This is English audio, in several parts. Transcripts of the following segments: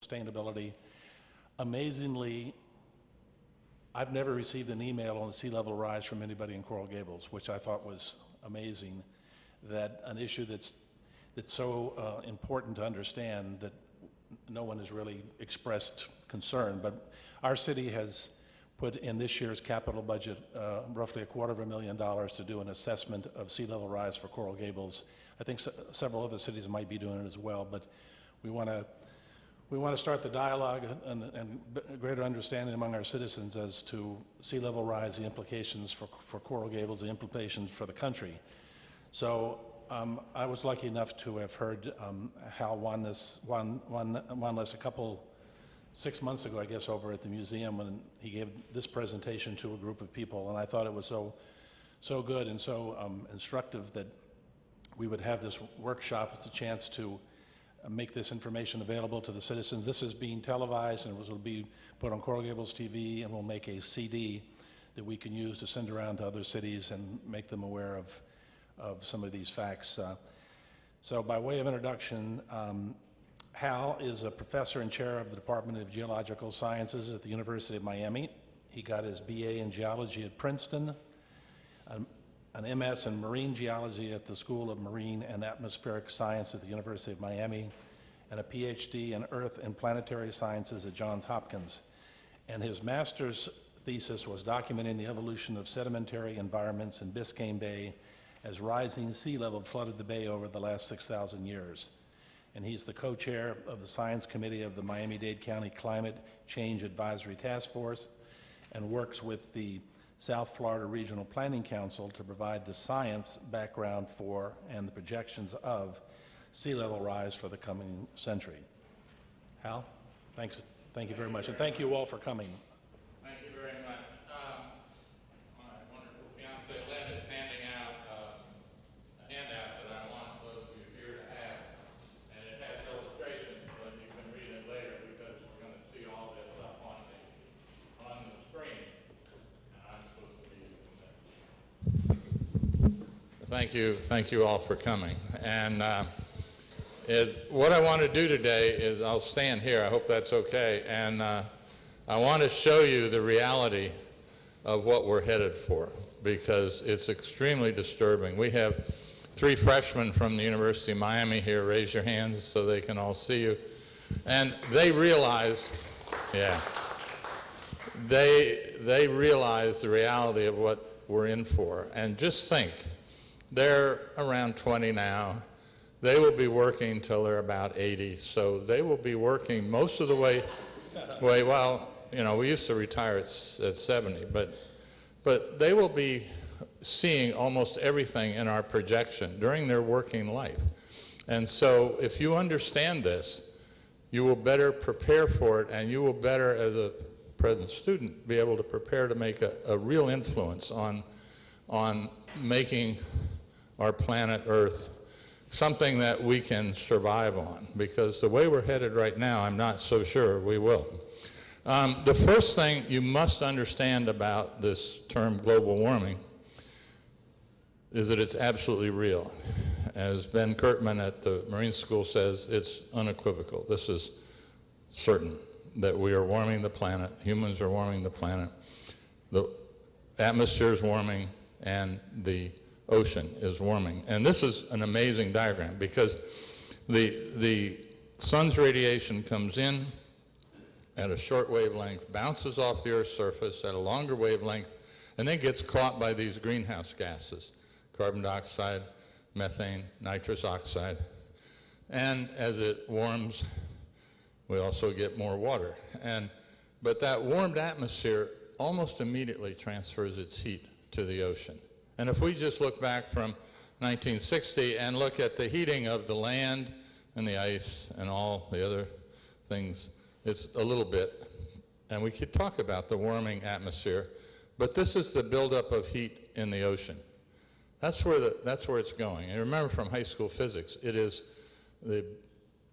sustainability. Amazingly, I've never received an email on the sea level rise from anybody in Coral Gables, which I thought was amazing, that an issue that's so important to understand that no one has really expressed concern. But our city has put in this year's capital budget roughly $250,000 to do an assessment of sea level rise for Coral Gables. I think several other cities might be doing it as well, but we want to start the dialogue and greater understanding among our citizens as to sea level rise, the implications for Coral Gables, the implications for the country. So I was lucky enough to have heard Hal Wanless a 6 months ago, I guess, over at the museum when he gave this presentation to a group of people, and I thought it was so good and so instructive that we would have this workshop as a chance to make this information available to the citizens. This is being televised and will be put on Coral Gables TV, and we'll make a CD that we can use to send around to other cities and make them aware of some of these facts. So by way of introduction, Hal is a professor and chair of the Department of Geological Sciences at the University of Miami. He got his BA in geology at Princeton, an MS in marine geology at the School of Marine and Atmospheric Science at the University of Miami, and a PhD in earth and planetary sciences at Johns Hopkins. And his master's thesis was documenting the evolution of sedimentary environments in Biscayne Bay as rising sea level flooded the bay over the last 6,000 years. And he's the co-chair of the Science Committee of the Miami-Dade County Climate Change Advisory Task Force and works with the South Florida Regional Planning Council to provide the science background for and the projections of sea level rise for the coming century. Hal, thanks. Thank you very much. And thank you all for coming. Thank you very much. My wonderful fiance Lynn is handing out a handout that I want those of you here to have. And it has illustrations, but you can read it later because we're going to see all this up on the screen. And I'm supposed to be using this. Thank you all for coming. And what I want to do today is I'll stand here. I hope that's okay. And I want to show you the reality of what we're headed for, because it's extremely disturbing. We have 3 freshmen from the University of Miami here. Raise your hands so they can all see you. And they realize, they realize the reality of what we're in for. And just think, they're around 20 now. They will be working till they're about 80, so they will be working most of the way, well, you know, we used to retire at 70, but they will be seeing almost everything in our projection during their working life. And so if you understand this, you will better prepare for it, and you will better, as a present student, be able to prepare to make a real influence on making our planet Earth something that we can survive on, because the way we're headed right now, I'm not so sure we will. The first thing you must understand about this term global warming is that it's absolutely real. As Ben Kirkman at the Marine School says, it's unequivocal. This is certain that we are warming the planet, humans are warming the planet, the atmosphere is warming, and the ocean is warming. And this is an amazing diagram, because the sun's radiation comes in at a short wavelength, bounces off the Earth's surface at a longer wavelength, and then gets caught by these greenhouse gases, carbon dioxide, methane, nitrous oxide. And as it warms, we also get more water. But that warmed atmosphere almost immediately transfers its heat to the ocean. And if we just look back from 1960 and look at the heating of the land and the ice and all the other things, it's a little bit. And we could talk about the warming atmosphere, but this is the buildup of heat in the ocean. That's where it's going. And remember from high school physics, it is the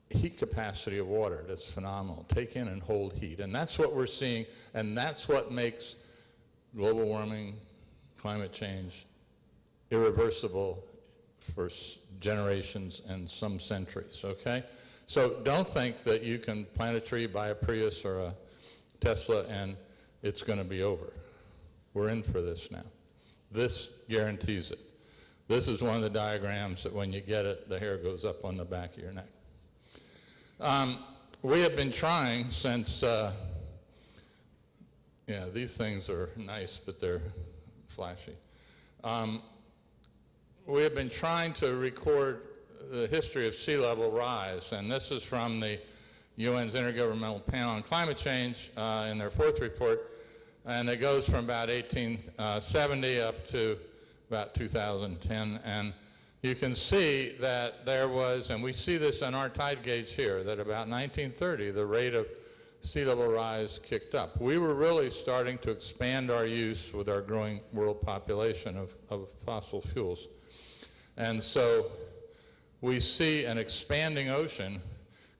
heat capacity of water that's phenomenal. Take in and hold heat. And that's what we're seeing, and that's what makes global warming, climate change, irreversible for generations and some centuries, okay? So don't think that you can plant a tree, buy a Prius or a Tesla, and it's going to be over. We're in for this now. This guarantees it. This is one of the diagrams that when you get it, the hair goes up on the back of your neck. We have been trying since, these things are nice, but they're flashy. We have been trying to record the history of sea level rise, and this is from the UN's Intergovernmental Panel on Climate Change in their 4th report, and it goes from about 1870 up to about 2010, and you can see that there was, and we see this on our tide gauge here, that about 1930, the rate of sea level rise kicked up. We were really starting to expand our use with our growing world population of fossil fuels. And so we see an expanding ocean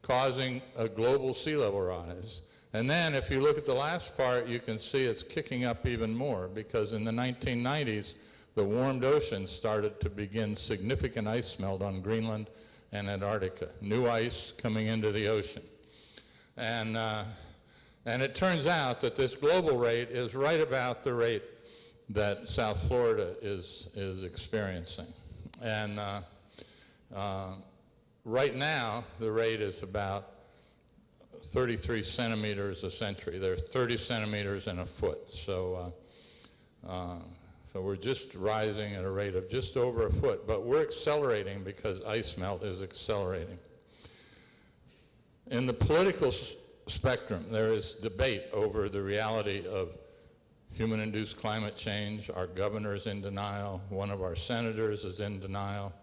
causing a global sea level rise. And then if you look at the last part, you can see it's kicking up even more, because in the 1990s, the warmed ocean started to begin significant ice melt on Greenland and Antarctica, new ice coming into the ocean. And it turns out that this global rate is right about the rate that South Florida is experiencing. And right now, the rate is about 33 centimeters a century. There's 30 centimeters in a foot. So we're just rising at a rate of just over a foot, but we're accelerating because ice melt is accelerating. In the political spectrum, there is debate over the reality of human-induced climate change. Our governor's in denial. One of our senators is in denial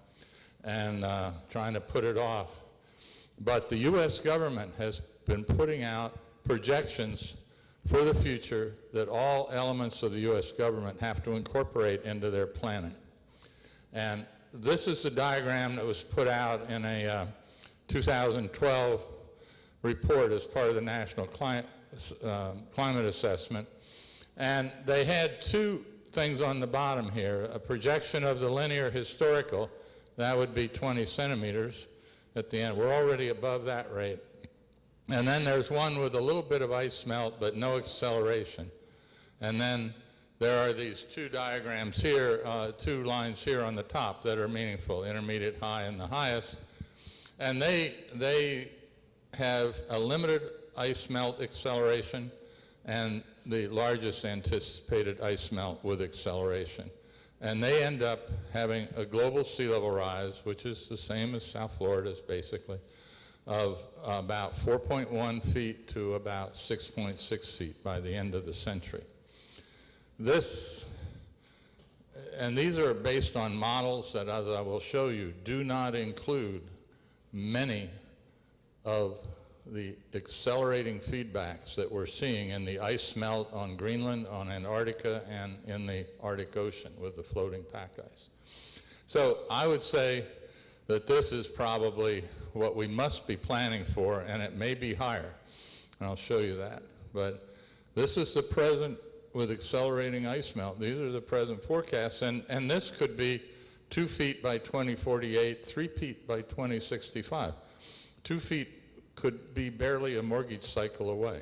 and trying to put it off. But the U.S. government has been putting out projections for the future that all elements of the U.S. government have to incorporate into their planning. And this is the diagram that was put out in a 2012 report as part of the National Climate Assessment. And they had two things on the bottom here, a projection of the linear historical, that would be 20 centimeters at the end. We're already above that rate. And then there's one with a little bit of ice melt, but no acceleration. And then there are these two diagrams here, two lines here on the top that are meaningful, intermediate, high, and the highest. And they have a limited ice melt acceleration and the largest anticipated ice melt with acceleration. And they end up having a global sea level rise, which is the same as South Florida's basically, of about 4.1 feet to about 6.6 feet by the end of the century. These are based on models that, as I will show you, do not include many of the accelerating feedbacks that we're seeing in the ice melt on Greenland, on Antarctica, and in the Arctic Ocean with the floating pack ice. So I would say that this is probably what we must be planning for, and it may be higher, and I'll show you that. But this is the present with accelerating ice melt. These are the present forecasts, and this could be 2 feet by 2048, 3 feet by 2065. 2 feet could be barely a mortgage cycle away.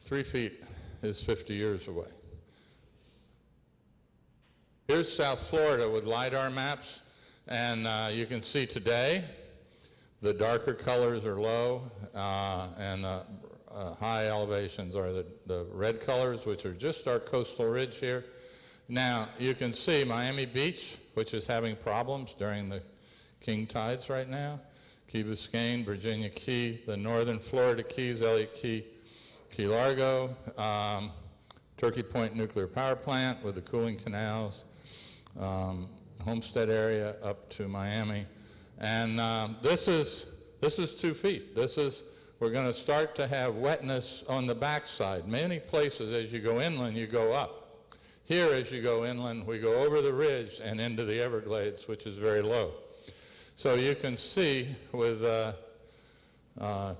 3 feet is 50 years away. Here's South Florida with LiDAR maps, and you can see today the darker colors are low, and high elevations are the red colors, which are just our coastal ridge here. Now, you can see Miami Beach, which is having problems during the king tides right now. Key Biscayne, Virginia Key, the northern Florida Keys, Elliott Key, Key Largo, Turkey Point Nuclear Power Plant with the cooling canals, Homestead area up to Miami. And this is 2 feet. We're going to start to have wetness on the backside. Many places, as you go inland, you go up. Here, as you go inland, we go over the ridge and into the Everglades, which is very low. So you can see with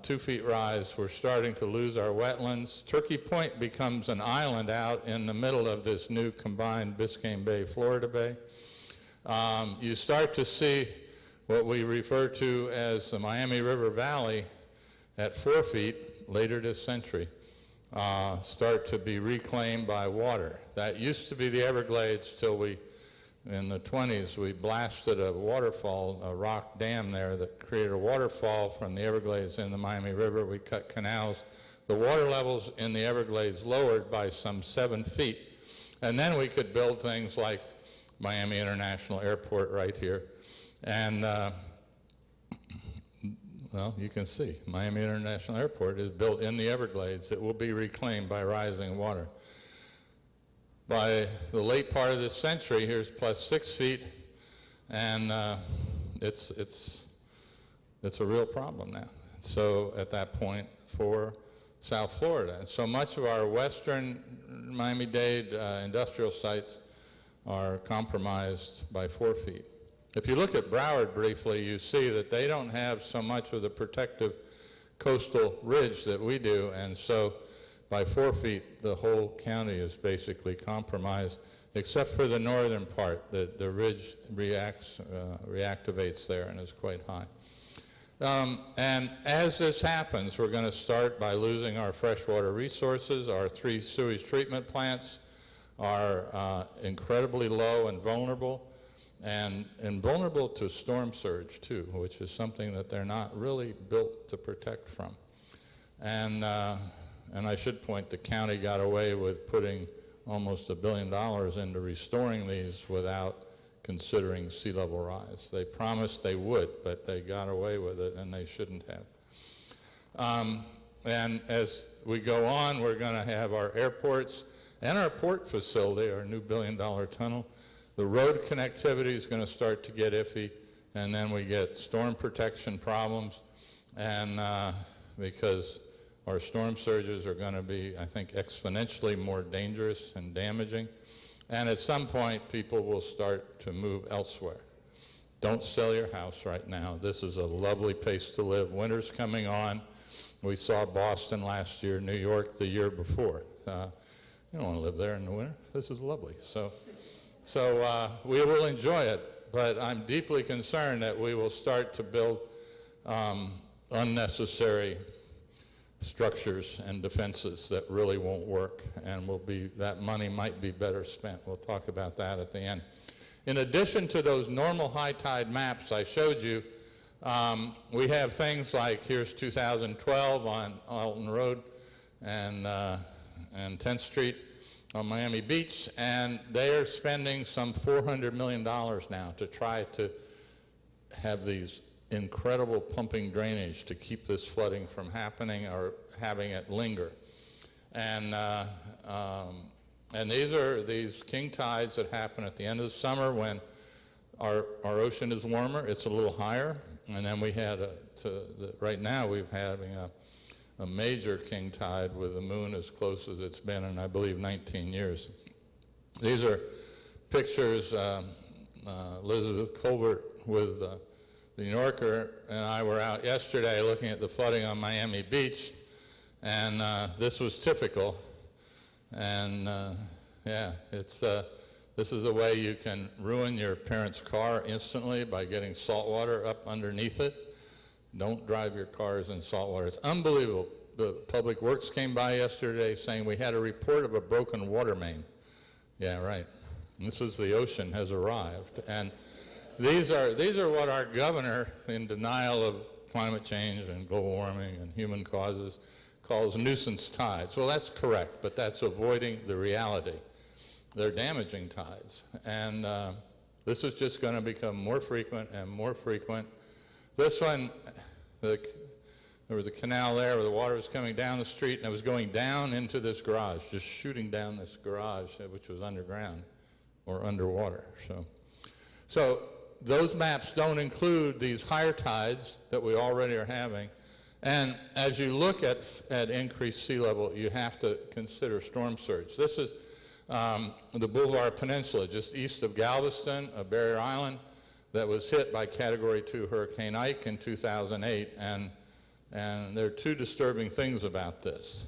2 feet rise, we're starting to lose our wetlands. Turkey Point becomes an island out in the middle of this new combined Biscayne Bay, Florida Bay. You start to see what we refer to as the Miami River Valley at 4 feet later this century start to be reclaimed by water. That used to be the Everglades till we, in the 20s, we blasted a waterfall, a rock dam there that created a waterfall from the Everglades in the Miami River. We cut canals. The water levels in the Everglades lowered by some 7 feet. And then we could build things like Miami International Airport right here. And, well, you can see, Miami International Airport is built in the Everglades. It will be reclaimed by rising water. By the late part of this century, here's plus 6 feet, and it's a real problem now. So at that point for South Florida. And so much of our western Miami-Dade industrial sites are compromised by 4 feet. If you look at Broward briefly, you see that they don't have so much of the protective coastal ridge that we do, and so by 4 feet, the whole county is basically compromised, except for the northern part. The ridge reactivates there and is quite high. And as this happens, we're going to start by losing our freshwater resources. Our 3 sewage treatment plants are incredibly low and vulnerable vulnerable to storm surge too, which is something that they're not really built to protect from. And I should point, the county got away with putting almost $1 billion into restoring these without considering sea level rise. They promised they would, but they got away with it, and they shouldn't have. And as we go on, we're going to have our airports and our port facility, our new $1 billion tunnel. The road connectivity is going to start to get iffy, and then we get storm protection problems, and because our storm surges are going to be, I think, exponentially more dangerous and damaging. And at some point, people will start to move elsewhere. Don't sell your house right now. This is a lovely place to live. Winter's coming on. We saw Boston last year, New York the year before. You don't want to live there in the winter. This is lovely. So we will enjoy it, but I'm deeply concerned that we will start to build unnecessary structures and defenses that really won't work, and that money might be better spent. We'll talk about that at the end. In addition to those normal high tide maps I showed you, we have things like, here's 2012 on Alton Road and 10th Street on Miami Beach, and they are spending some $400 million now to try to have these incredible pumping drainage to keep this flooding from happening or having it linger. And these are these king tides that happen at the end of the summer when our ocean is warmer. It's a little higher, and then we had right now we're having a major king tide with the moon as close as it's been in, I believe, 19 years. These are pictures. Elizabeth Colbert with the New Yorker and I were out yesterday looking at the flooding on Miami Beach, and this was typical. And yeah, this is a way you can ruin your parents' car instantly by getting salt water up underneath it. Don't drive your cars in salt water. It's unbelievable. The Public Works came by yesterday saying we had a report of a broken water main. Yeah, right. And this is the ocean has arrived. And these are what our governor, in denial of climate change and global warming and human causes, calls nuisance tides. Well, that's correct, but that's avoiding the reality. They're damaging tides. And this is just going to become more frequent and more frequent. This one, there was a canal there where the water was coming down the street, and it was going down into this garage, just shooting down this garage, which was underground or underwater. So those maps don't include these higher tides that we already are having. And as you look at increased sea level, you have to consider storm surge. This is the Boulevard Peninsula, just east of Galveston, a barrier island that was hit by Category 2 Hurricane Ike in 2008. And there are two disturbing things about this.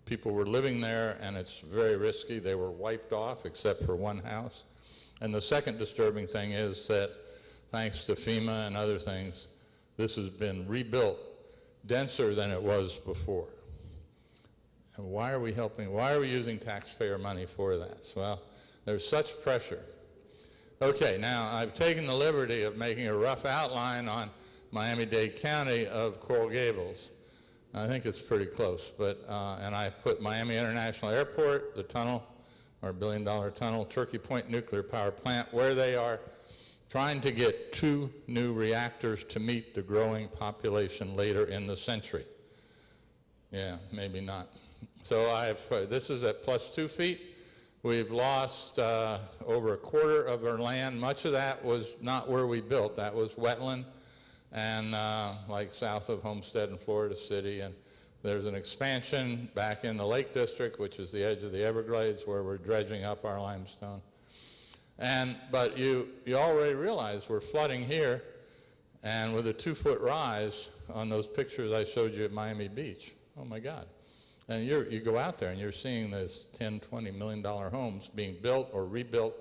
People were living there, and it's very risky. They were wiped off except for one house. And the second disturbing thing is that thanks to FEMA and other things, this has been rebuilt denser than it was before. And why are we helping? Why are we using taxpayer money for that? Well, there's such pressure. Okay, now I've taken the liberty of making a rough outline on Miami-Dade County of Coral Gables. I think it's pretty close, but, and I put Miami International Airport, the tunnel, our billion-dollar tunnel, Turkey Point Nuclear Power Plant, where they are trying to get 2 new reactors to meet the growing population later in the century. Yeah, maybe not. So this is at plus 2 feet. We've lost over a quarter of our land. Much of that was not where we built. That was wetland and like south of Homestead in Florida City. And there's an expansion back in the Lake District, which is the edge of the Everglades, where we're dredging up our limestone. But you already realize we're flooding here, and with a 2-foot rise on those pictures I showed you at Miami Beach. Oh my God. And you go out there and you're seeing those $10, $20 million homes being built or rebuilt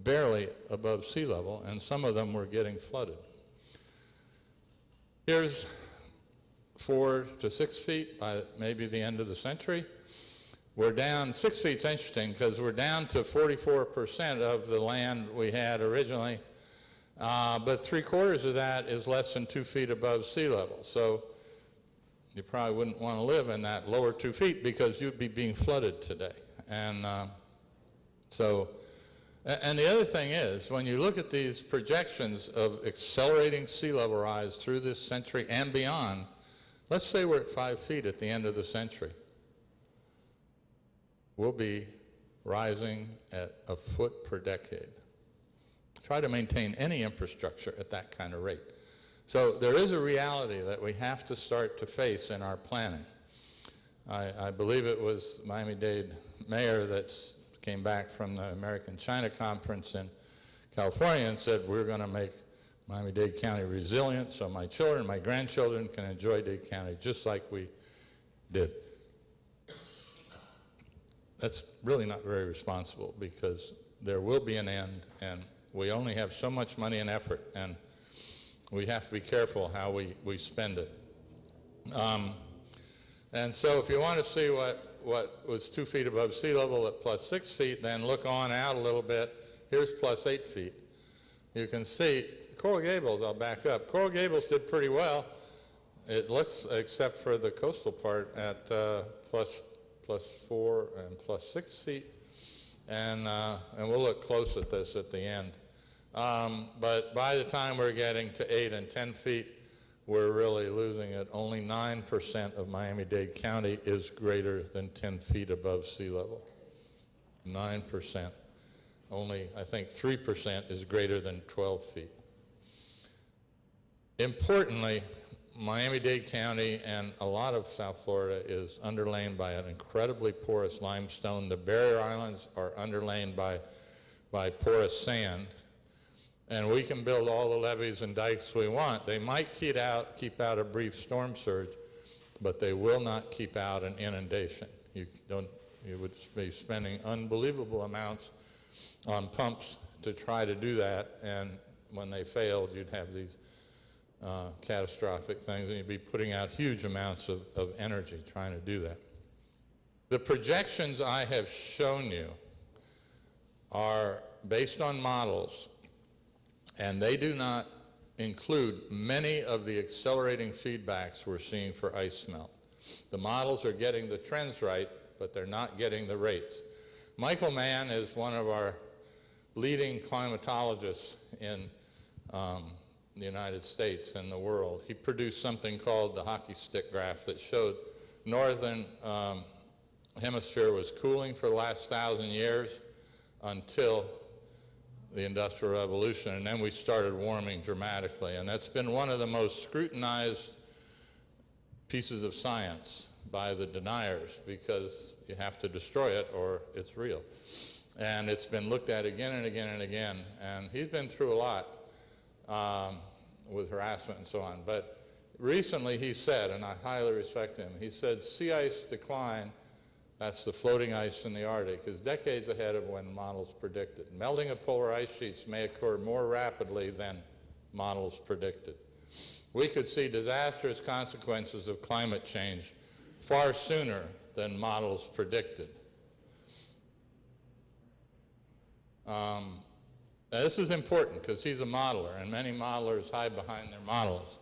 barely above sea level, and some of them were getting flooded. Here's 4 to 6 feet by maybe the end of the century. We're down, 6 feet's interesting because we're down to 44% of the land we had originally, but 3/4 of that is less than 2 feet above sea level. So you probably wouldn't want to live in that lower 2 feet because you'd be being flooded today. And and the other thing is, when you look at these projections of accelerating sea level rise through this century and beyond, let's say we're at 5 feet at the end of the century. We'll be rising at a foot per decade. Try to maintain any infrastructure at that kind of rate. So there is a reality that we have to start to face in our planning. I believe it was Miami-Dade mayor that came back from the American-China conference in California and said, we're going to make Miami-Dade County resilient so my children, my grandchildren can enjoy Dade County just like we did. That's really not very responsible because there will be an end, and we only have so much money and effort, and we have to be careful how we spend it. And so if you want to see what was 2 feet above sea level at plus 6 feet, then look on out a little bit. Here's plus 8 feet. You can see Coral Gables, I'll back up. Coral Gables did pretty well. It looks, except for the coastal part, at plus 4 and plus 6 feet. And we'll look close at this at the end. But by the time we're getting to 8 and 10 feet, we're really losing it. Only 9% of Miami-Dade County is greater than 10 feet above sea level. 9%. Only, I think, 3% is greater than 12 feet. Importantly, Miami-Dade County and a lot of South Florida is underlain by an incredibly porous limestone. The barrier islands are underlain by porous sand. And we can build all the levees and dikes we want. They might keep out a brief storm surge, but they will not keep out an inundation. You would be spending unbelievable amounts on pumps to try to do that, and when they failed, you'd have these catastrophic things, and you'd be putting out huge amounts of energy trying to do that. The projections I have shown you are based on models, and they do not include many of the accelerating feedbacks we're seeing for ice melt. The models are getting the trends right, but they're not getting the rates. Michael Mann is one of our leading climatologists in the United States and the world. He produced something called the hockey stick graph that showed northern hemisphere was cooling for the last 1,000 years until the Industrial Revolution, and then we started warming dramatically. And that's been one of the most scrutinized pieces of science by the deniers, because you have to destroy it or it's real. And it's been looked at again and again and again, and he's been through a lot with harassment and so on. But recently he said, and I highly respect him, he said sea ice decline, that's the floating ice in the Arctic, is decades ahead of when models predicted. Melting of polar ice sheets may occur more rapidly than models predicted. We could see disastrous consequences of climate change far sooner than models predicted. Now this is important because he's a modeler, and many modelers hide behind their models.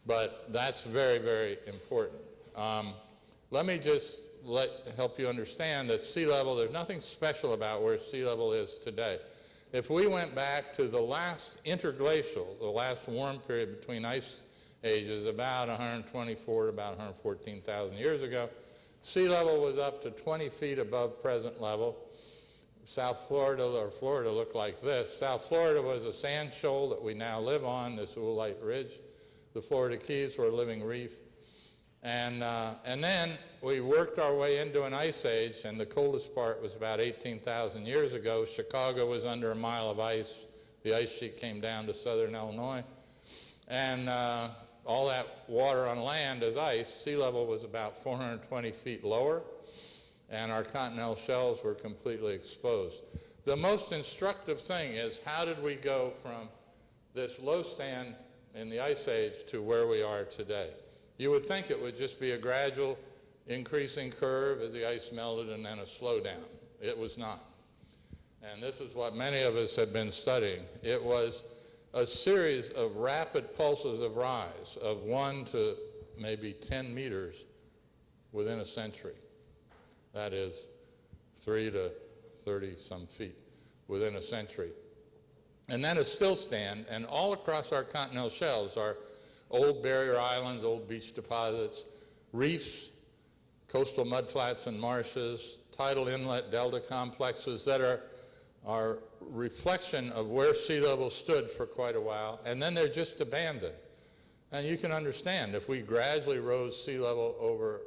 But that's very, very important. Let me just help you understand that sea level, there's nothing special about where sea level is today. If we went back to the last interglacial, the last warm period between ice ages, about 124 to about 114,000 years ago, sea level was up to 20 feet above present level. South Florida, or Florida, looked like this. South Florida was a sand shoal that we now live on, this oolite ridge. The Florida Keys were a living reef. And then we worked our way into an ice age, and the coldest part was about 18,000 years ago. Chicago was under a mile of ice. The ice sheet came down to southern Illinois. And all that water on land is ice. Sea level was about 420 feet lower, and our continental shelves were completely exposed. The most instructive thing is, how did we go from this low stand in the ice age to where we are today? You would think it would just be a gradual increasing curve as the ice melted and then a slowdown. It was not. And this is what many of us have been studying. It was a series of rapid pulses of rise of 1 to maybe 10 meters within a century. That is 3 to 30 some feet within a century. And then a still stand, and all across our continental shelves are old barrier islands, old beach deposits, reefs, coastal mudflats and marshes, tidal inlet delta complexes that are reflection of where sea level stood for quite a while, and then they're just abandoned. And you can understand, if we gradually rose sea level over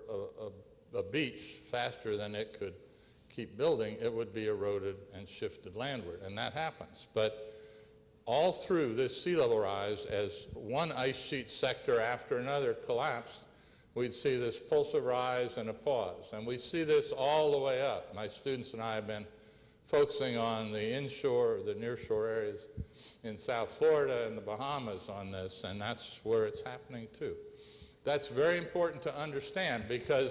a beach faster than it could keep building, it would be eroded and shifted landward, and that happens. But all through this sea level rise, as one ice sheet sector after another collapsed, we'd see this pulse of rise and a pause. And we see this all the way up. My students and I have been focusing on the inshore, the nearshore areas in South Florida and the Bahamas on this, and that's where it's happening too. That's very important to understand, because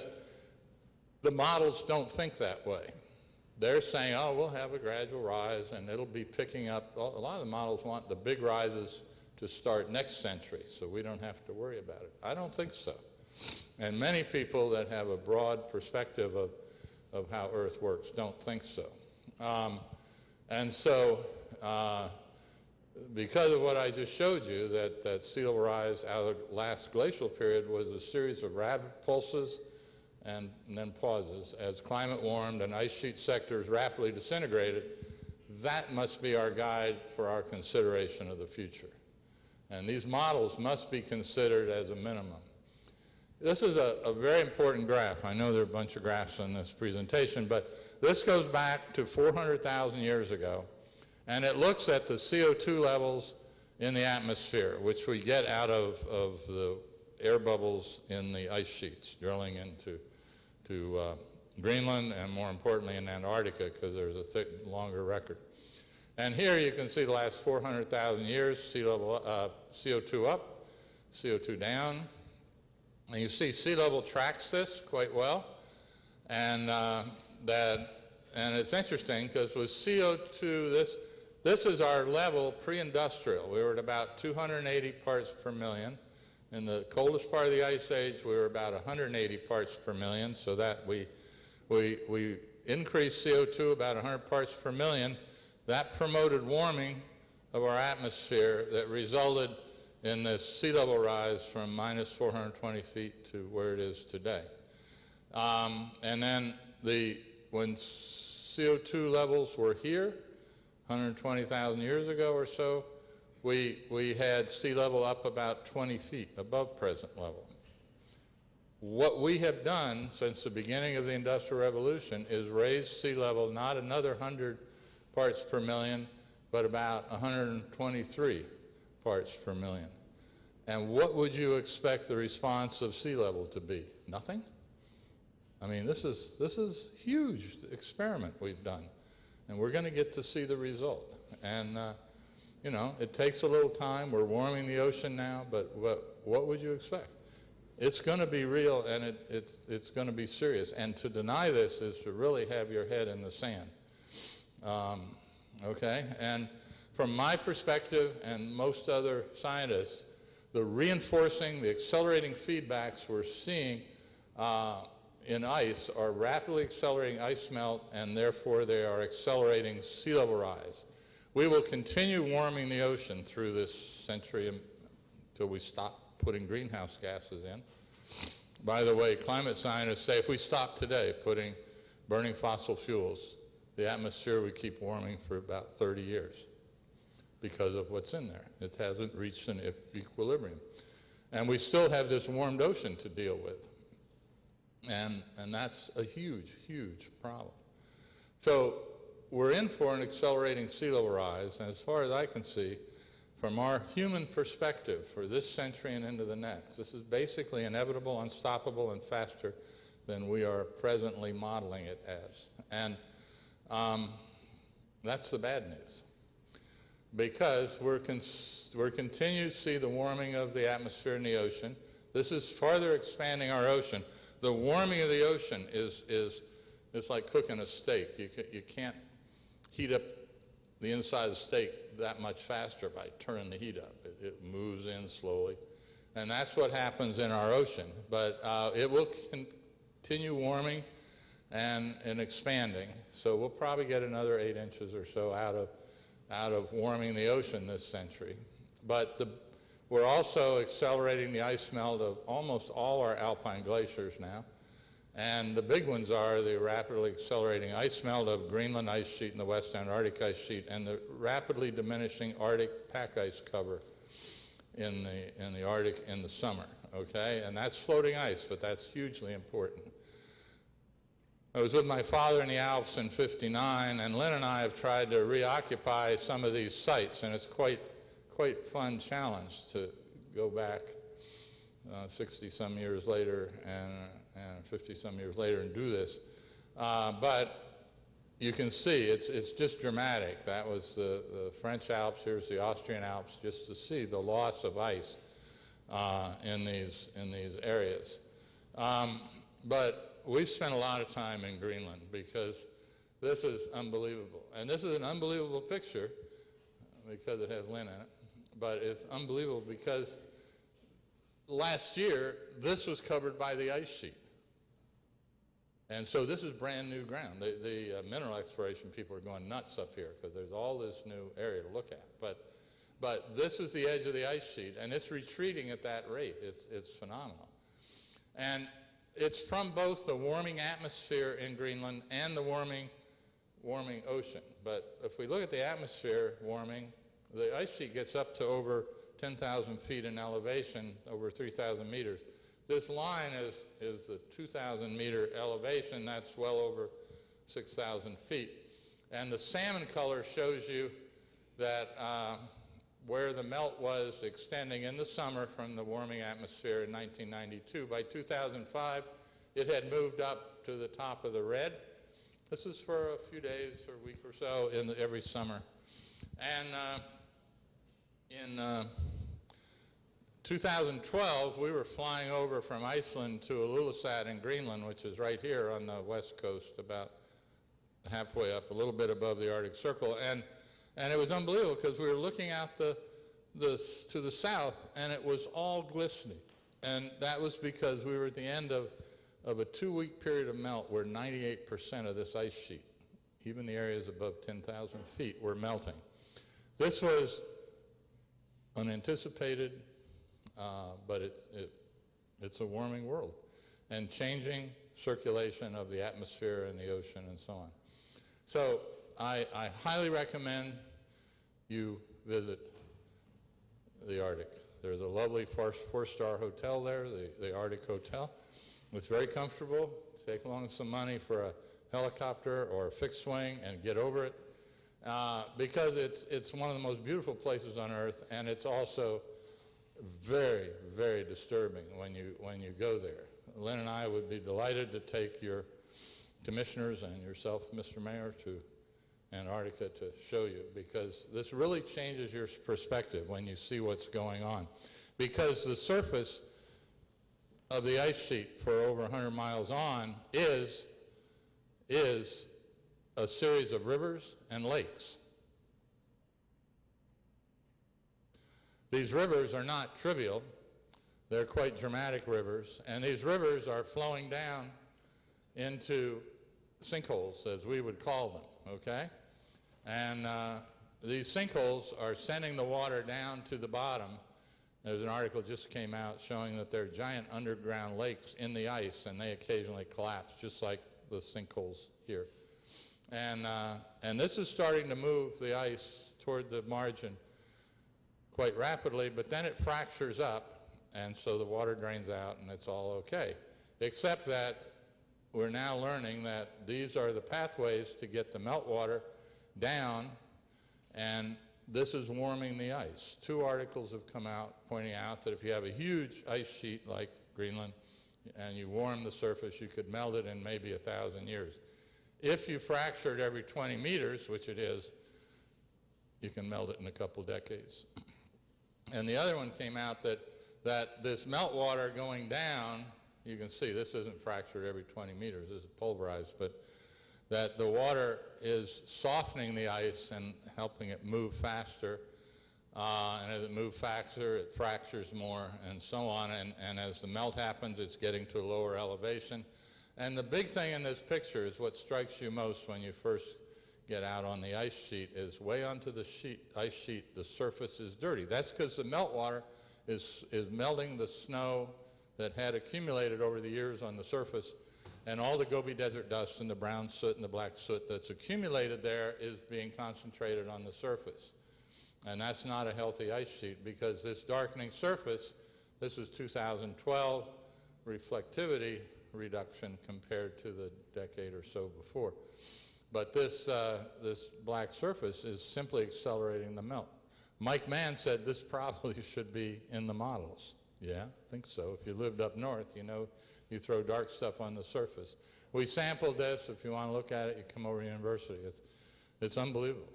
the models don't think that way. They're saying, oh, we'll have a gradual rise and it'll be picking up. A lot of the models want the big rises to start next century, so we don't have to worry about it. I don't think so. And many people that have a broad perspective of how Earth works don't think so. And so, because of what I just showed you, that sea level rise out of the last glacial period was a series of rapid pulses and then pauses. As climate warmed and ice sheet sectors rapidly disintegrated, that must be our guide for our consideration of the future. And these models must be considered as a minimum. This is a very important graph. I know there are a bunch of graphs in this presentation, but this goes back to 400,000 years ago, and it looks at the CO2 levels in the atmosphere, which we get out of the air bubbles in the ice sheets, drilling into Greenland, and more importantly in Antarctica, because there's a thick, longer record. And here you can see the last 400,000 years, sea level, CO2 up, CO2 down. And you see sea level tracks this quite well. And it's interesting, because with CO2, this is our level pre-industrial. We were at about 280 parts per million. In the coldest part of the ice age, we were about 180 parts per million, so that we increased CO2 about 100 parts per million. That promoted warming of our atmosphere that resulted in this sea level rise from minus 420 feet to where it is today. And then when CO2 levels were here, 120,000 years ago or so, we had sea level up about 20 feet above present level. What we have done since the beginning of the Industrial Revolution is raise sea level not another 100 parts per million, but about 123 parts per million. And what would you expect the response of sea level to be? Nothing? I mean, this is huge experiment we've done, and we're going to get to see the result. You know, it takes a little time. We're warming the ocean now, but what would you expect? It's going to be real, and it's going to be serious. And to deny this is to really have your head in the sand. Okay? And from my perspective and most other scientists, the reinforcing, the accelerating feedbacks we're seeing in ice are rapidly accelerating ice melt, and therefore they are accelerating sea level rise. We will continue warming the ocean through this century until we stop putting greenhouse gases in. By the way, climate scientists say if we stop today burning fossil fuels, the atmosphere would keep warming for about 30 years because of what's in there. It hasn't reached an equilibrium. And we still have this warmed ocean to deal with. And that's a huge, huge problem. So we're in for an accelerating sea level rise, and as far as I can see, from our human perspective for this century and into the next, this is basically inevitable, unstoppable, and faster than we are presently modeling it as. And that's the bad news, because we're continuing to see the warming of the atmosphere and the ocean. This is farther expanding our ocean. The warming of the ocean is it's like cooking a steak. You can't heat up the inside of the steak that much faster by turning the heat up. It moves in slowly. And that's what happens in our ocean. But it will continue warming and expanding. So we'll probably get another 8 inches or so out of warming the ocean this century. But we're also accelerating the ice melt of almost all our alpine glaciers now. And the big ones are the rapidly accelerating ice melt of Greenland ice sheet and the West Antarctic ice sheet, and the rapidly diminishing Arctic pack ice cover in the Arctic in the summer, okay? And that's floating ice, but that's hugely important. I was with my father in the Alps in '59, and Lynn and I have tried to reoccupy some of these sites, and it's quite fun challenge to go back 60-some years later and 50-some years later and do this. But you can see it's just dramatic. That was the French Alps, here's the Austrian Alps, just to see the loss of ice in these areas. But we've spent a lot of time in Greenland because this is unbelievable. And this is an unbelievable picture because it has Lynn in it, but it's unbelievable because last year this was covered by the ice sheet. And so this is brand new ground. The mineral exploration people are going nuts up here because there's all this new area to look at. But this is the edge of the ice sheet, and it's retreating at that rate. It's phenomenal. And it's from both the warming atmosphere in Greenland and the warming ocean. But if we look at the atmosphere warming, the ice sheet gets up to over 10,000 feet in elevation, over 3,000 meters. This line is the 2,000 meter elevation. That's well over 6,000 feet. And the salmon color shows you that where the melt was extending in the summer from the warming atmosphere in 1992. By 2005, it had moved up to the top of the red. This is for a few days or a week or so every summer. And in 2012, we were flying over from Iceland to Ilulissat in Greenland, which is right here on the west coast, about halfway up, a little bit above the Arctic Circle. And it was unbelievable because we were looking out to the south, and it was all glistening. And that was because we were at the end of a 2-week period of melt where 98% of this ice sheet, even the areas above 10,000 feet, were melting. This was unanticipated, but it's a warming world and changing circulation of the atmosphere and the ocean and so on. So I highly recommend you visit the Arctic. There's a lovely four-star hotel there, the Arctic Hotel. It's very comfortable. Take along some money for a helicopter or a fixed wing and get over it. Because it's one of the most beautiful places on Earth, and it's also very, very disturbing when you go there. Lynn and I would be delighted to take your commissioners and yourself, Mr. Mayor, Antarctica to show you, because this really changes your perspective when you see what's going on. Because the surface of the ice sheet for over 100 miles on is a series of rivers and lakes. These rivers are not trivial. They're quite dramatic rivers, and these rivers are flowing down into sinkholes, as we would call them, okay? And these sinkholes are sending the water down to the bottom. There's an article just came out showing that there are giant underground lakes in the ice, and they occasionally collapse, just like the sinkholes here. And this is starting to move the ice toward the margin quite rapidly, but then it fractures up, and so the water drains out, and it's all okay. Except that we're now learning that these are the pathways to get the meltwater down, and this is warming the ice. 2 articles have come out pointing out that if you have a huge ice sheet like Greenland and you warm the surface, you could melt it in maybe 1,000 years. If you fracture it every 20 meters, which it is, you can melt it in a couple decades. And the other one came out that this meltwater going down, you can see this isn't fractured every 20 meters, this is pulverized, but that the water is softening the ice and helping it move faster. And as it moves faster, it fractures more and so on. And as the melt happens, it's getting to a lower elevation. And the big thing in this picture is what strikes you most when you first get out on the ice sheet is way onto the ice sheet, the surface is dirty. That's because the meltwater is melting the snow that had accumulated over the years on the surface, and all the Gobi Desert dust and the brown soot and the black soot that's accumulated there is being concentrated on the surface. And that's not a healthy ice sheet, because this darkening surface, this is 2012 reflectivity reduction compared to the decade or so before. But this black surface is simply accelerating the melt. Mike Mann said this probably should be in the models. Yeah, I think so. If you lived up north, you know, you throw dark stuff on the surface. We sampled this. If you want to look at it, you come over to university. It's unbelievable.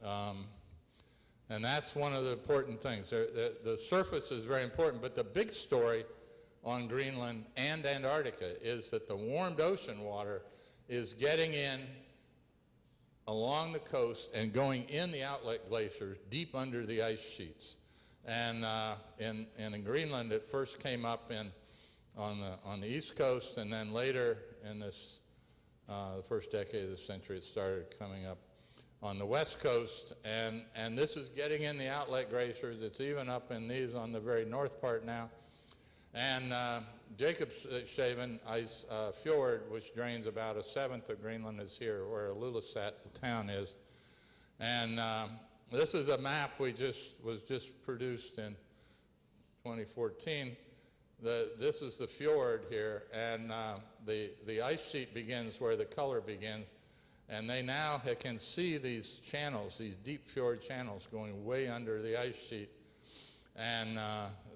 And that's one of the important things. The surface is very important, but the big story on Greenland and Antarctica is that the warmed ocean water is getting in along the coast and going in the outlet glaciers deep under the ice sheets. And in Greenland, it first came up on the east coast, and then later in this the first decade of the century, it started coming up on the west coast. And this is getting in the outlet glaciers. It's even up in these on the very north part now. And Jacobshaven Ice Fjord, which drains about 1/7 of Greenland, is here, where Ilulissat, the town, is. And this is a map was just produced in 2014. This is the fjord here, and the ice sheet begins where the color begins. And they now can see these channels, these deep fjord channels going way under the ice sheet. And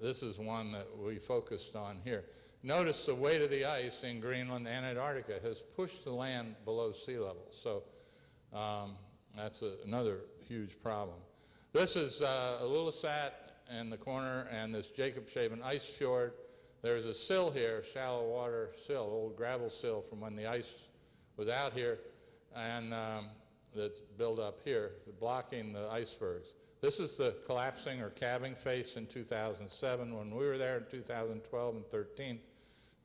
this is one that we focused on here. Notice the weight of the ice in Greenland and Antarctica has pushed the land below sea level. So that's another huge problem. This is Ilulissat in the corner, and this Jacobshaven ice fjord. There's a sill here, shallow water sill, old gravel sill from when the ice was out here, and that's built up here, blocking the icebergs. This is the collapsing or calving face in 2007. When we were there in 2012 and 13,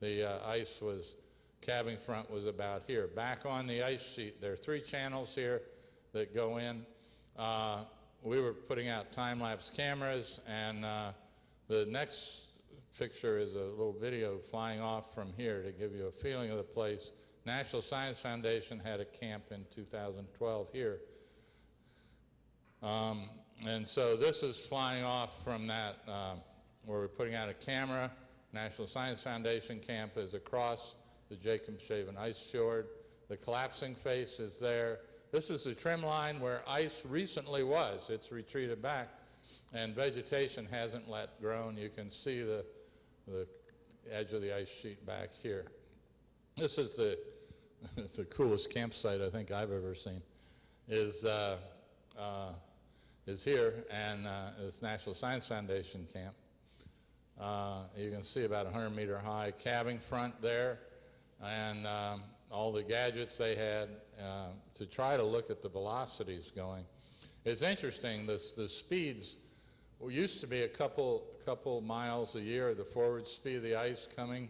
the ice was, calving front was about here. Back on the ice sheet, there are 3 channels here that go in. We were putting out time-lapse cameras, and the next picture is a little video flying off from here to give you a feeling of the place. National Science Foundation had a camp in 2012 here. And so this is flying off from that, where we're putting out a camera. National Science Foundation camp is across the Jacobshaven ice fjord. The collapsing face is there. This is the trim line where ice recently was. It's retreated back, and vegetation hasn't let grown. You can see the edge of the ice sheet back here. This is the coolest campsite I think I've ever seen. is here, and this National Science Foundation camp. You can see about 100-meter high calving front there, and all the gadgets they had to try to look at the velocities going. It's interesting, the speeds used to be a couple miles a year, the forward speed of the ice coming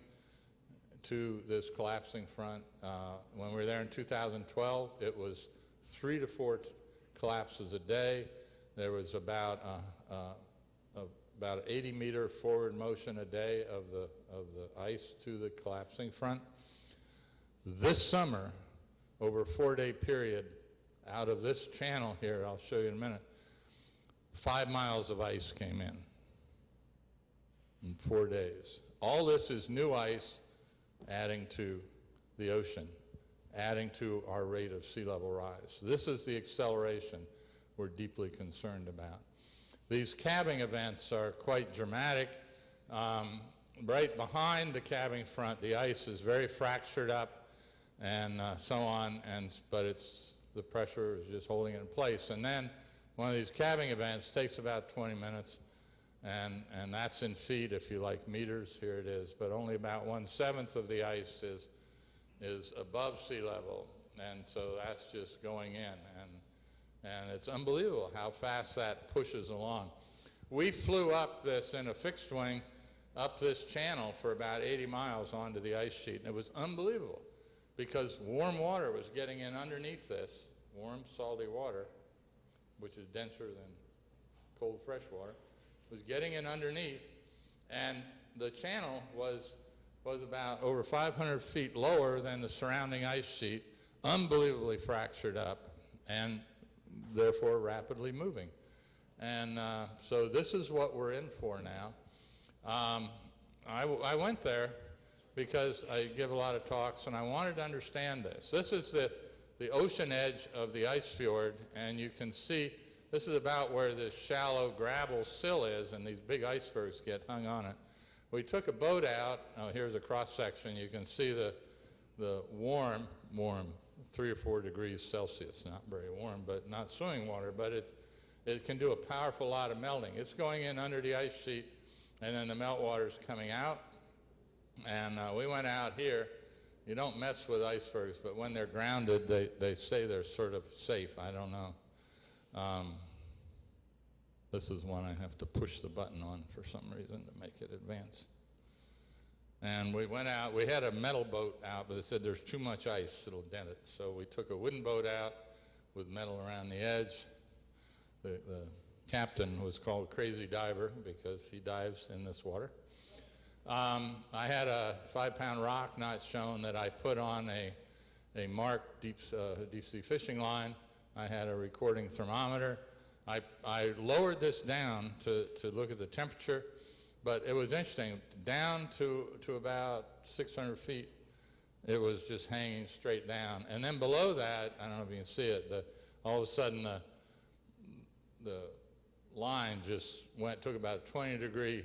to this collapsing front. When we were there in 2012, it was 3 to 4 collapses a day. There was about 80-meter forward motion a day of the ice to the collapsing front. This summer, over a 4-day period, out of this channel here, I'll show you in a minute, 5 miles of ice came in 4 days. All this is new ice adding to the ocean, adding to our rate of sea level rise. This is the acceleration we're deeply concerned about. These calving events are quite dramatic. Right behind the calving front, the ice is very fractured up and so on, but the pressure is just holding it in place. And then one of these calving events takes about 20 minutes, and that's in feet, if you like meters, here it is, but only about 1/7 of the ice is above sea level, and so that's just going in, and it's unbelievable how fast that pushes along. We flew up this in a fixed wing, up this channel for about 80 miles onto the ice sheet, and it was unbelievable, because warm water was getting in underneath this, warm, salty water, which is denser than cold, fresh water, was getting in underneath, and the channel was about over 500 feet lower than the surrounding ice sheet, unbelievably fractured up, and therefore rapidly moving. And so this is what we're in for now. I went there because I give a lot of talks, and I wanted to understand this. This is the ocean edge of the ice fjord, and you can see this is about where this shallow gravel sill is, and these big icebergs get hung on it. We took a boat out. Here's a cross section. You can see the warm, 3 or 4 degrees Celsius, not very warm, but not swimming water, but it can do a powerful lot of melting. It's going in under the ice sheet, and then the meltwater's coming out. And we went out here. You don't mess with icebergs, but when they're grounded, they say they're sort of safe. I don't know. This is one I have to push the button on for some reason to make it advance. And we went out. We had a metal boat out, but they said there's too much ice, it'll dent it. So we took a wooden boat out with metal around the edge. The captain was called Crazy Diver because he dives in this water. I had a 5-pound rock, not shown, that I put on a marked deep sea fishing line. I had a recording thermometer. I lowered this down to look at the temperature, but it was interesting. Down to about 600 feet, it was just hanging straight down. And then below that, I don't know if you can see it, all of a sudden the line just took about a 20-degree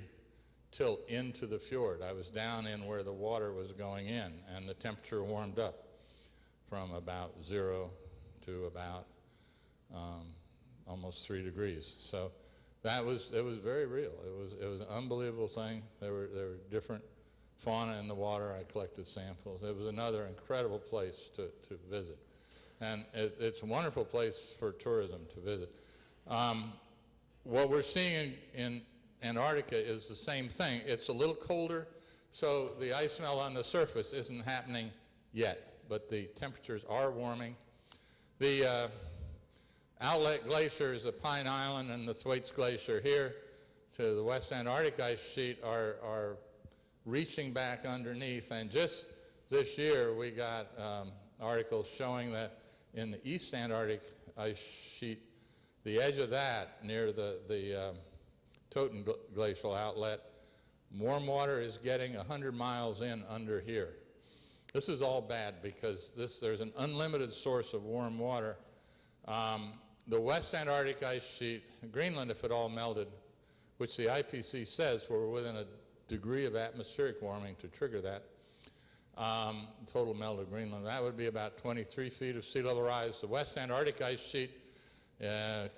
tilt into the fjord. I was down in where the water was going in, and the temperature warmed up from about 0 to about almost 3 degrees. So it was very real. It was an unbelievable thing. There were different fauna in the water. I collected samples. It was another incredible place to visit. And it's a wonderful place for tourism to visit. What we're seeing in Antarctica is the same thing. It's a little colder, so the ice melt on the surface isn't happening yet, but the temperatures are warming. The outlet glaciers, the Pine Island and the Thwaites Glacier here to the West Antarctic ice sheet are reaching back underneath, and just this year we got articles showing that in the East Antarctic ice sheet, the edge of that near the Toten glacial outlet, warm water is getting 100 miles in under here. This is all bad because there's an unlimited source of warm water. The West Antarctic ice sheet, Greenland, if it all melted, which the IPC says we're within a degree of atmospheric warming to trigger that, total melt of Greenland. That would be about 23 feet of sea level rise. The West Antarctic ice sheet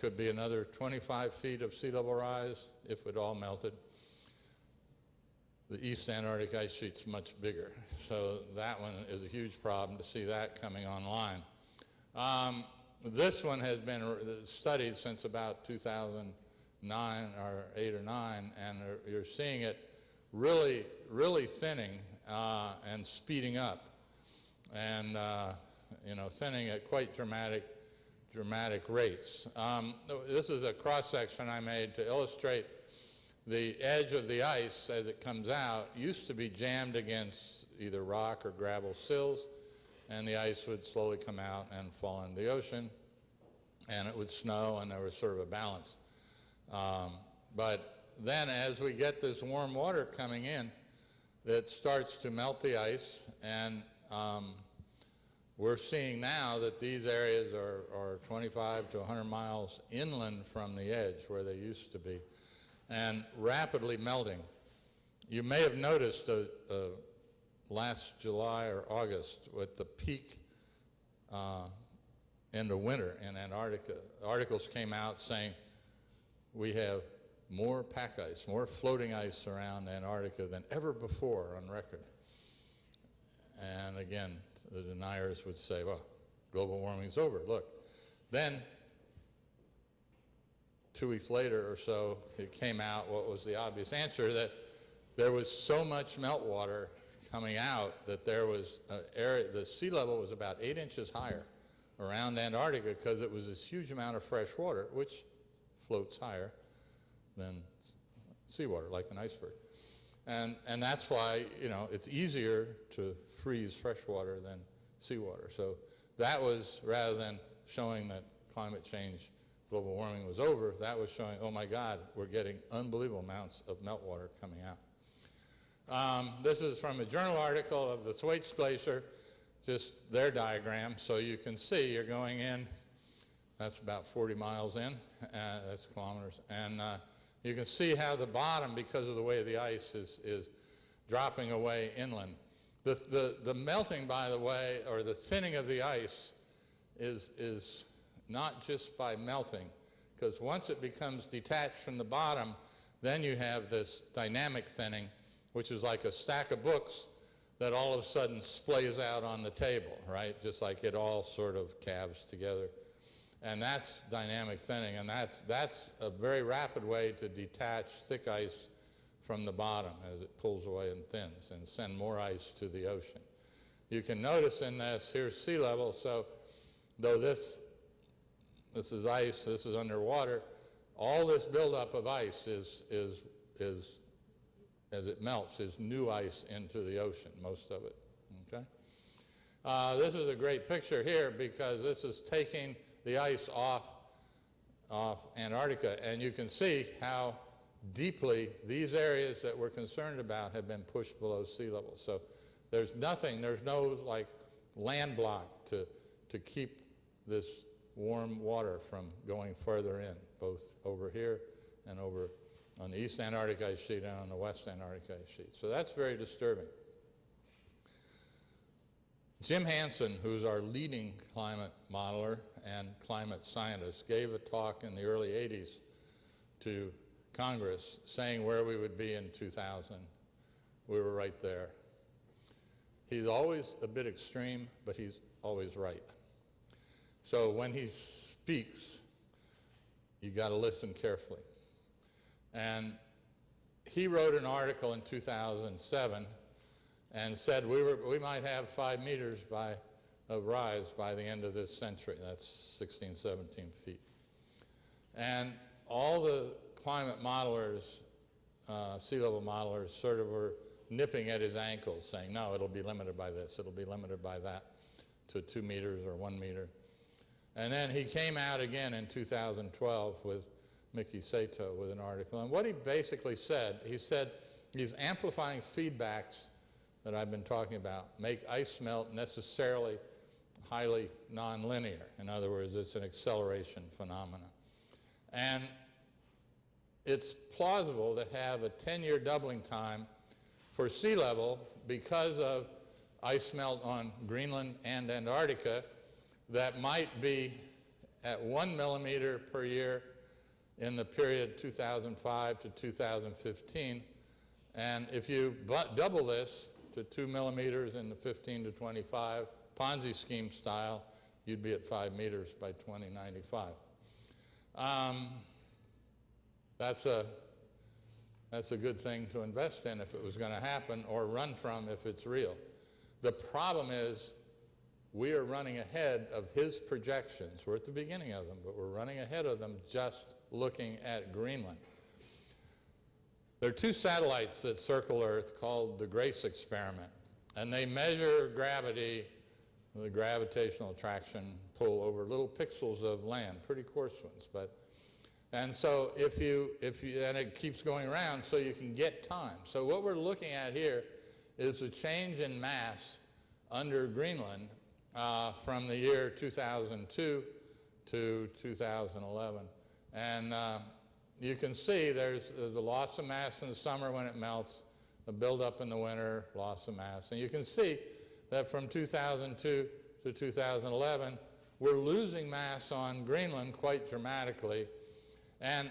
could be another 25 feet of sea level rise if it all melted. The East Antarctic ice sheet's much bigger, so that one is a huge problem to see that coming online. This one has been studied since about 2009 or 8 or 9, and you're seeing it really, really thinning and speeding up, and thinning at quite dramatic rates. This is a cross section I made to illustrate the edge of the ice as it comes out used to be jammed against either rock or gravel sills, and the ice would slowly come out and fall into the ocean, and it would snow, and there was sort of a balance. But then as we get this warm water coming in, it starts to melt the ice, and we're seeing now that these areas are 25 to 100 miles inland from the edge where they used to be, and rapidly melting. You may have noticed last July or August with the peak into winter in Antarctica, articles came out saying we have more pack ice, more floating ice around Antarctica than ever before on record. And again, the deniers would say, well, global warming's over, look. Then 2 weeks later or so, it came out what was the obvious answer, that there was so much meltwater coming out that there was an area, the sea level was about 8 inches higher around Antarctica because it was this huge amount of fresh water, which floats higher than seawater, like an iceberg. And that's why, it's easier to freeze fresh water than seawater. So that was, rather than showing that climate change, global warming was over, that was showing, oh my God, we're getting unbelievable amounts of meltwater coming out. This is from a journal article of the Thwaites Glacier, just their diagram. So you can see you're going in, that's about 40 miles in, that's kilometers, and you can see how the bottom, because of the way the ice is dropping away inland. The melting, by the way, or the thinning of the ice is not just by melting, because once it becomes detached from the bottom, then you have this dynamic thinning, which is like a stack of books that all of a sudden splays out on the table, right? Just like it all sort of calves together. And that's dynamic thinning, and that's a very rapid way to detach thick ice from the bottom as it pulls away and thins and send more ice to the ocean. You can notice in this, here's sea level, so though this is ice, this is underwater, all this buildup of ice is as it melts, is new ice into the ocean, most of it, okay? This is a great picture here because this is taking the ice off Antarctica, and you can see how deeply these areas that we're concerned about have been pushed below sea level. So there's no like land block to keep this warm water from going further in, both over here and over on the East Antarctic ice sheet and on the West Antarctic ice sheet. So that's very disturbing. Jim Hansen, who's our leading climate modeler and climate scientist, gave a talk in the early 80s to Congress saying where we would be in 2000. We were right there. He's always a bit extreme, but he's always right. So when he speaks, you got to listen carefully. And he wrote an article in 2007 and said we might have 5 meters of rise by the end of this century. That's 16, 17 feet. And all the climate modelers, sea level modelers, sort of were nipping at his ankles, saying, no, it'll be limited by this, it'll be limited by that, to 2 meters or 1 meter. And then he came out again in 2012 with Mickey Sato with an article. And what he basically said, he said these amplifying feedbacks that I've been talking about make ice melt necessarily highly nonlinear. In other words, it's an acceleration phenomenon. And it's plausible to have a 10-year doubling time for sea level because of ice melt on Greenland and Antarctica that might be at 1 millimeter per year in the period 2005 to 2015. And if you double this to 2 millimeters in the 15 to 25, Ponzi scheme style, you'd be at 5 meters by 2095. That's a good thing to invest in if it was going to happen, or run from if it's real. The problem is we are running ahead of his projections. We're at the beginning of them, but we're running ahead of them just looking at Greenland. There are two satellites that circle Earth called the GRACE experiment, and they measure gravity, the gravitational attraction pull over little pixels of land, pretty coarse ones, and so and it keeps going around so you can get time. So what we're looking at here is the change in mass under Greenland from the year 2002 to 2011. And you can see there's a loss of mass in the summer when it melts, a buildup in the winter, loss of mass. And you can see that from 2002 to 2011, we're losing mass on Greenland quite dramatically. And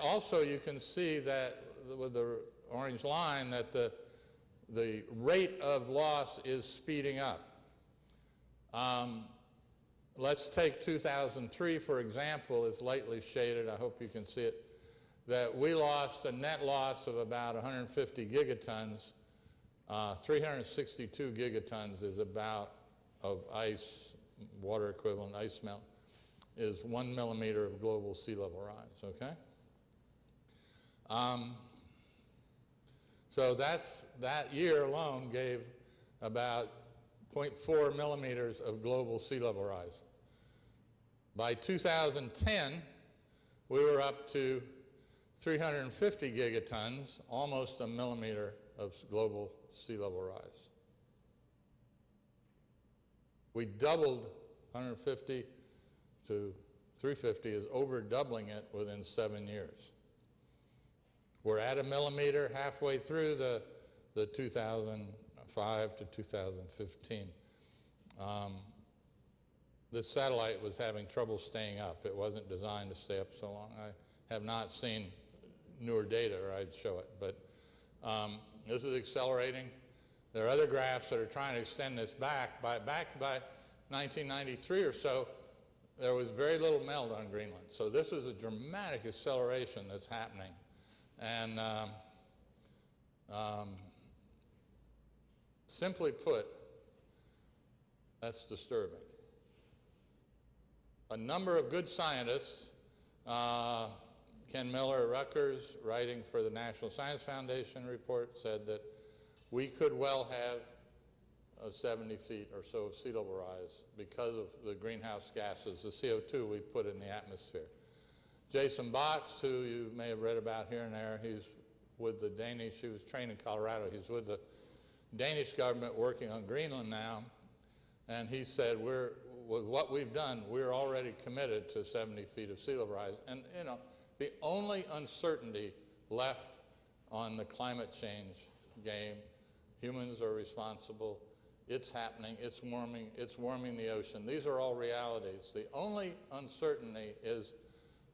also you can see that with the orange line that the rate of loss is speeding up. Let's take 2003, for example. It's lightly shaded. I hope you can see it. That we lost a net loss of about 150 gigatons. 362 gigatons is about of ice, water equivalent ice melt, is 1 millimeter of global sea level rise, okay? So that year alone gave about 0.4 millimeters of global sea level rise. By 2010, we were up to 350 gigatons, almost a millimeter of global sea level rise. We doubled 150 to 350, is over doubling it within 7 years. We're at a millimeter halfway through the 2005 to 2015. This satellite was having trouble staying up. It wasn't designed to stay up so long. I have not seen newer data, or I'd show it, but this is accelerating. There are other graphs that are trying to extend this back. By 1993 or so, there was very little melt on Greenland. So this is a dramatic acceleration that's happening. And simply put, that's disturbing. A number of good scientists, Ken Miller at Rutgers, writing for the National Science Foundation report, said that we could well have 70 feet or so of sea level rise because of the greenhouse gases, the CO2 we put in the atmosphere. Jason Box, who you may have read about here and there, he's with the Danish, he was trained in Colorado, he's with the Danish government working on Greenland now, and he said, with what we've done, we're already committed to 70 feet of sea level rise. And you know, the only uncertainty left on the climate change game, humans are responsible, it's happening, it's warming the ocean. These are all realities. The only uncertainty is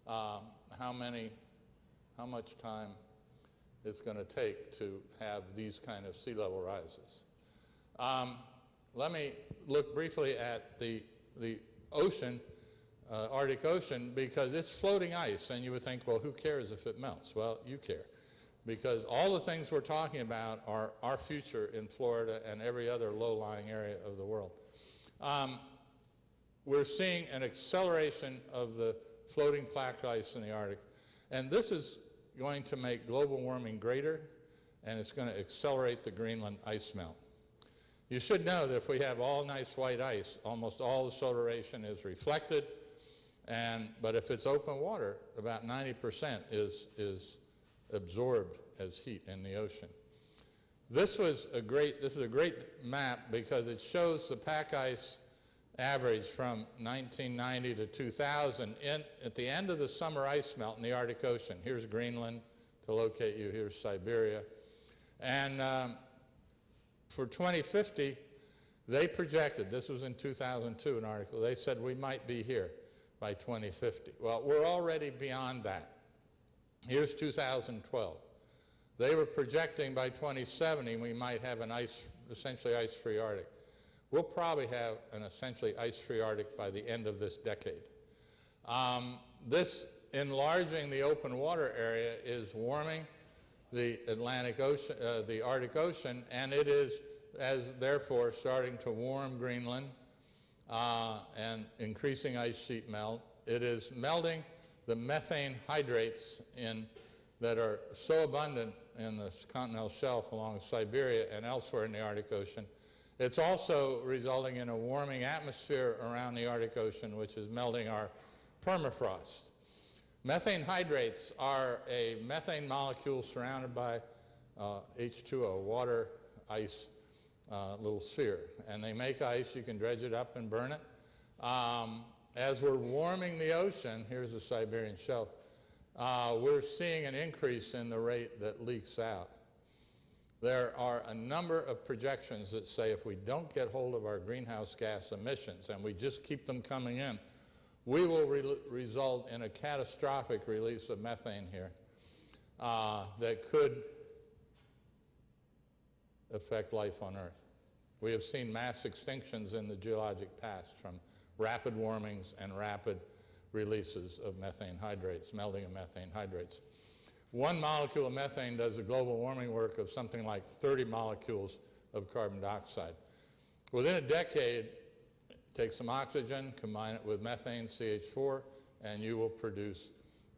how much time it's going to take to have these kind of sea level rises. Let me look briefly at the ocean, Arctic Ocean, because it's floating ice, and you would think, well, who cares if it melts? Well, you care, because all the things we're talking about are our future in Florida and every other low-lying area of the world. We're seeing an acceleration of the floating pack ice in the Arctic, and this is going to make global warming greater, and it's going to accelerate the Greenland ice melt. You should know that if we have all nice white ice, almost all the solar radiation is reflected, but if it's open water, about 90% is absorbed as heat in the ocean. This is a great map because it shows the pack ice average from 1990 to 2000 at the end of the summer ice melt in the Arctic Ocean. Here's Greenland to locate you, here's Siberia. And for 2050, They projected, this was in 2002, an article, they said we might be here by 2050. Well, we're already beyond that. Here's 2012. They were projecting by 2070 we might have an essentially ice-free Arctic. We'll probably have an essentially ice-free Arctic by the end of this decade. This enlarging the open water area is warming the Atlantic Ocean, the Arctic Ocean, and it is therefore starting to warm Greenland and increasing ice sheet melt. It is melting the methane hydrates that are so abundant in the continental shelf along Siberia and elsewhere in the Arctic Ocean. It's also resulting in a warming atmosphere around the Arctic Ocean, which is melting our permafrost. Methane hydrates are a methane molecule surrounded by H2O, water, ice, little sphere. And they make ice. You can dredge it up and burn it. As we're warming the ocean, here's the Siberian shelf, we're seeing an increase in the rate that leaks out. There are a number of projections that say if we don't get hold of our greenhouse gas emissions and we just keep them coming in, we will result in a catastrophic release of methane here that could affect life on Earth. We have seen mass extinctions in the geologic past from rapid warmings and rapid releases of methane hydrates, melting of methane hydrates. One molecule of methane does the global warming work of something like 30 molecules of carbon dioxide. Within a decade, take some oxygen, combine it with methane, CH4, and you will produce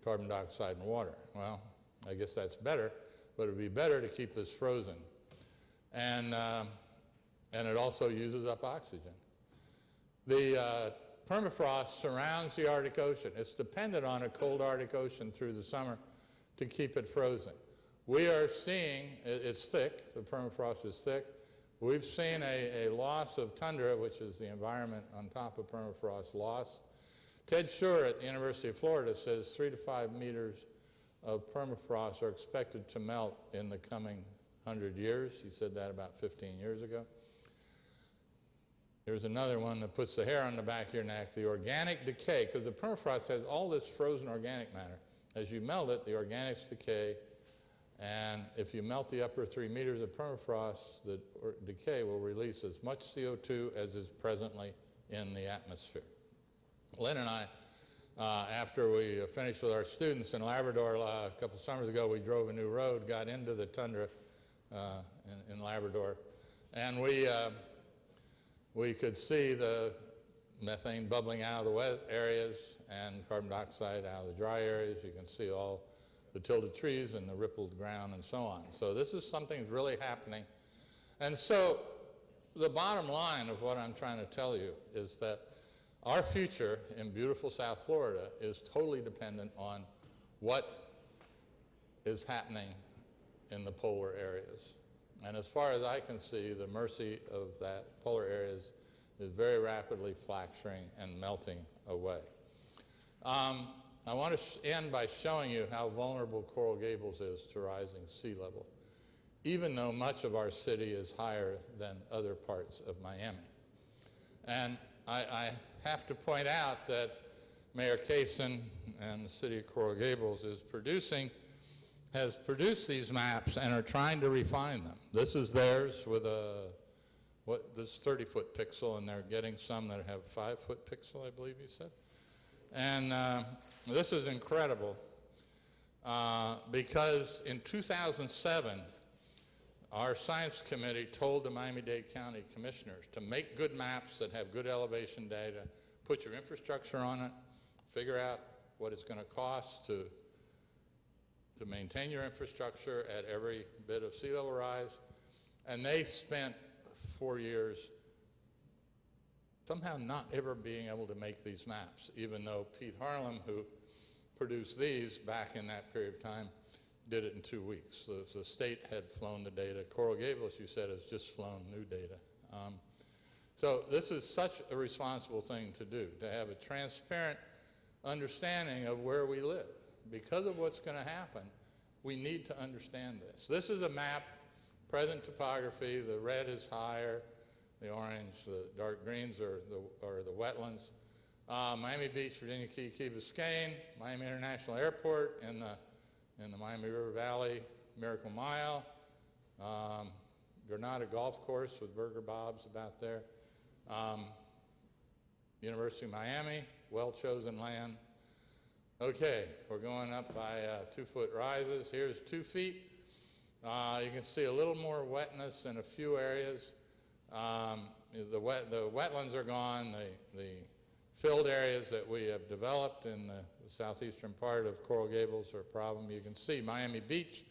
carbon dioxide and water. Well, I guess that's better, but it would be better to keep this frozen. And it also uses up oxygen. The permafrost surrounds the Arctic Ocean. It's dependent on a cold Arctic Ocean through the summer to keep it frozen. We are seeing, it's thick, the permafrost is thick. We've seen a loss of tundra, which is the environment on top of permafrost, loss. Ted Schur at the University of Florida says 3 to 5 meters of permafrost are expected to melt in the coming 100 years. He said that about 15 years ago. Here's another one that puts the hair on the back of your neck, the organic decay, because the permafrost has all this frozen organic matter. As you melt it, the organics decay, and if you melt the upper 3 meters of permafrost, the decay will release as much CO2 as is presently in the atmosphere. Lynn and I, after we finished with our students in Labrador a couple summers ago, we drove a new road, got into the tundra in Labrador, and we could see the methane bubbling out of the wet areas and carbon dioxide out of the dry areas. You can see all the tilted trees and the rippled ground and so on. So this is something that's really happening. And so the bottom line of what I'm trying to tell you is that our future in beautiful South Florida is totally dependent on what is happening in the polar areas. And as far as I can see, the mercy of that polar areas is very rapidly fracturing and melting away. I want to end by showing you how vulnerable Coral Gables is to rising sea level, even though much of our city is higher than other parts of Miami. And I have to point out that Mayor Cason and the city of Coral Gables has produced these maps and are trying to refine them. This is theirs with this 30-foot pixel, and they're getting some that have 5-foot pixel, I believe you said. And this is incredible because in 2007, our science committee told the Miami-Dade County commissioners to make good maps that have good elevation data, put your infrastructure on it, figure out what it's going to cost to maintain your infrastructure at every bit of sea level rise. And they spent 4 years somehow not ever being able to make these maps, even though Pete Harlem, who produced these back in that period of time, did it in 2 weeks. The state had flown the data. Coral Gables, you said, has just flown new data. So this is such a responsible thing to do, to have a transparent understanding of where we live. Because of what's going to happen, we need to understand this. This is a map, present topography. The red is higher, The orange, the dark greens are the wetlands. Miami Beach, Virginia Key, Key Biscayne, Miami International Airport in the Miami River Valley, Miracle Mile, Granada Golf Course with Burger Bob's about there, University of Miami, well-chosen land. Okay, we're going up by 2-foot rises. Here's 2 feet. You can see a little more wetness in a few areas. The wetlands are gone. The filled areas that we have developed in the southeastern part of Coral Gables are a problem. You can see Miami Beach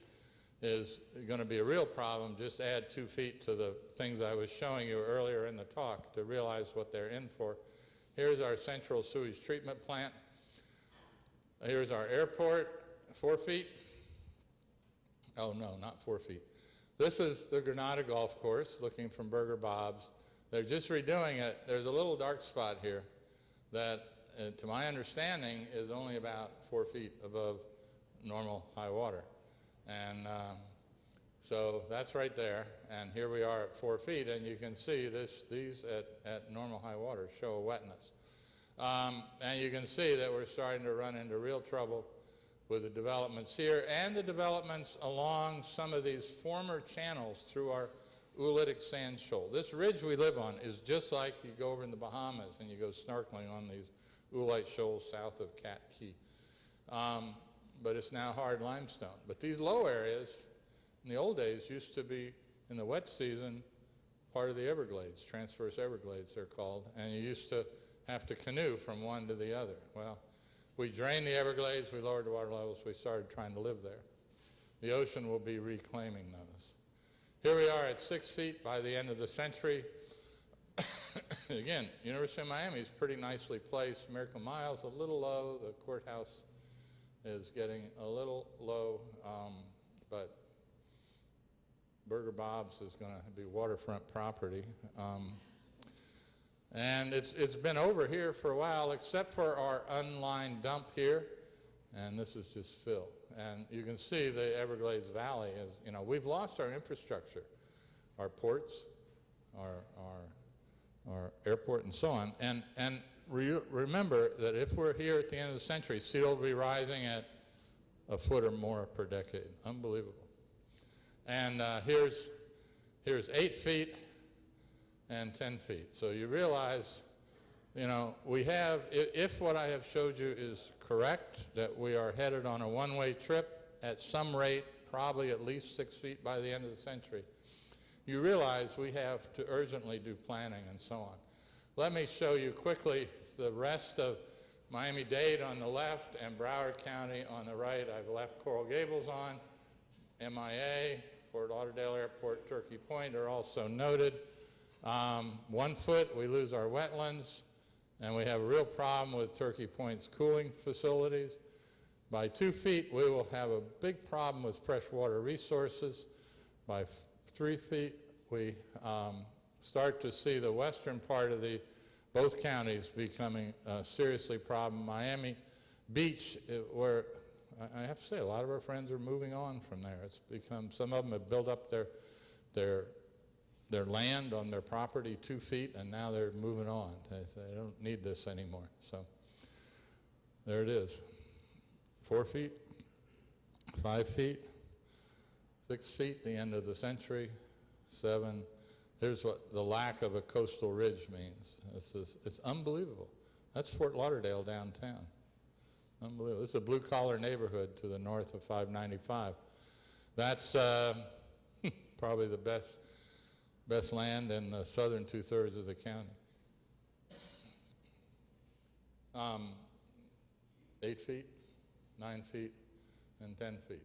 is going to be a real problem. Just add 2 feet to the things I was showing you earlier in the talk to realize what they're in for. Here's our central sewage treatment plant. Here's our airport, 4 feet. Oh no, not 4 feet. This is the Granada Golf Course, looking from Burger Bob's. They're just redoing it. There's a little dark spot here that, to my understanding, is only about 4 feet above normal high water. And so that's right there. And here we are at 4 feet, and you can see these at normal high water show a wetness. And you can see that we're starting to run into real trouble with the developments here and the developments along some of these former channels through our oolitic sand shoal. This ridge we live on is just like you go over in the Bahamas and you go snorkeling on these oolite shoals south of Cat Key. But it's now hard limestone. But these low areas in the old days used to be, in the wet season, part of the Everglades, transverse Everglades they're called, and you used to have to canoe from one to the other. Well, we drained the Everglades, we lowered the water levels, we started trying to live there. The ocean will be reclaiming those. Here we are at 6 feet by the end of the century. Again, University of Miami is pretty nicely placed. Miracle Mile is a little low. The courthouse is getting a little low, but Burger Bob's is going to be waterfront property. And it's been over here for a while, except for our unlined dump here, and this is just fill. And you can see the Everglades Valley is, we've lost our infrastructure, our ports, our airport, and so on. And remember that if we're here at the end of the century, sea level will be rising at a foot or more per decade. Unbelievable. And here's 8 feet and 10 feet. So you realize, we have, if what I have showed you is correct, that we are headed on a one-way trip at some rate, probably at least 6 feet by the end of the century, you realize we have to urgently do planning and so on. Let me show you quickly the rest of Miami-Dade on the left and Broward County on the right. I've left Coral Gables on. MIA, Fort Lauderdale Airport, Turkey Point are also noted. 1 foot, we lose our wetlands, and we have a real problem with Turkey Point's cooling facilities. By 2 feet, we will have a big problem with freshwater resources. By 3 feet, we start to see the western part of both counties becoming a seriously problem. Miami Beach, where I have to say a lot of our friends are moving on from there. It's become, some of them have built up their land on their property 2 feet, and now they're moving on. They say, I don't need this anymore. So there it is. 4 feet, 5 feet, 6 feet, the end of the century, 7. Here's what the lack of a coastal ridge means. It's unbelievable. That's Fort Lauderdale downtown. Unbelievable. This is a blue-collar neighborhood to the north of 595. That's probably the best land in the southern 2/3 of the county. 8 feet, 9 feet, and 10 feet.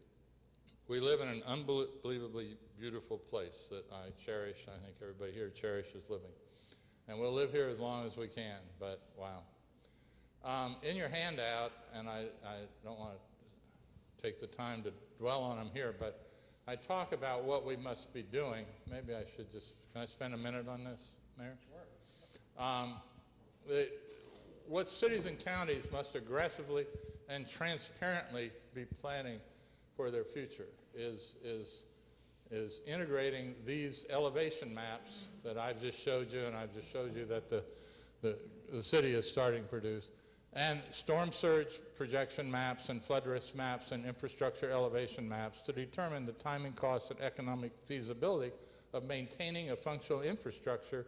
We live in an unbelievably beautiful place that I cherish. I think everybody here cherishes living. And we'll live here as long as we can, but wow. In your handout, and I don't want to take the time to dwell on them here, but I talk about what we must be doing. Maybe I should just, can I spend a minute on this, Mayor? Sure. What cities and counties must aggressively and transparently be planning for their future is is integrating these elevation maps that I've just showed you, and I've just showed you that the city is starting to produce, and storm surge projection maps and flood risk maps and infrastructure elevation maps to determine the timing, costs, and economic feasibility of maintaining a functional infrastructure,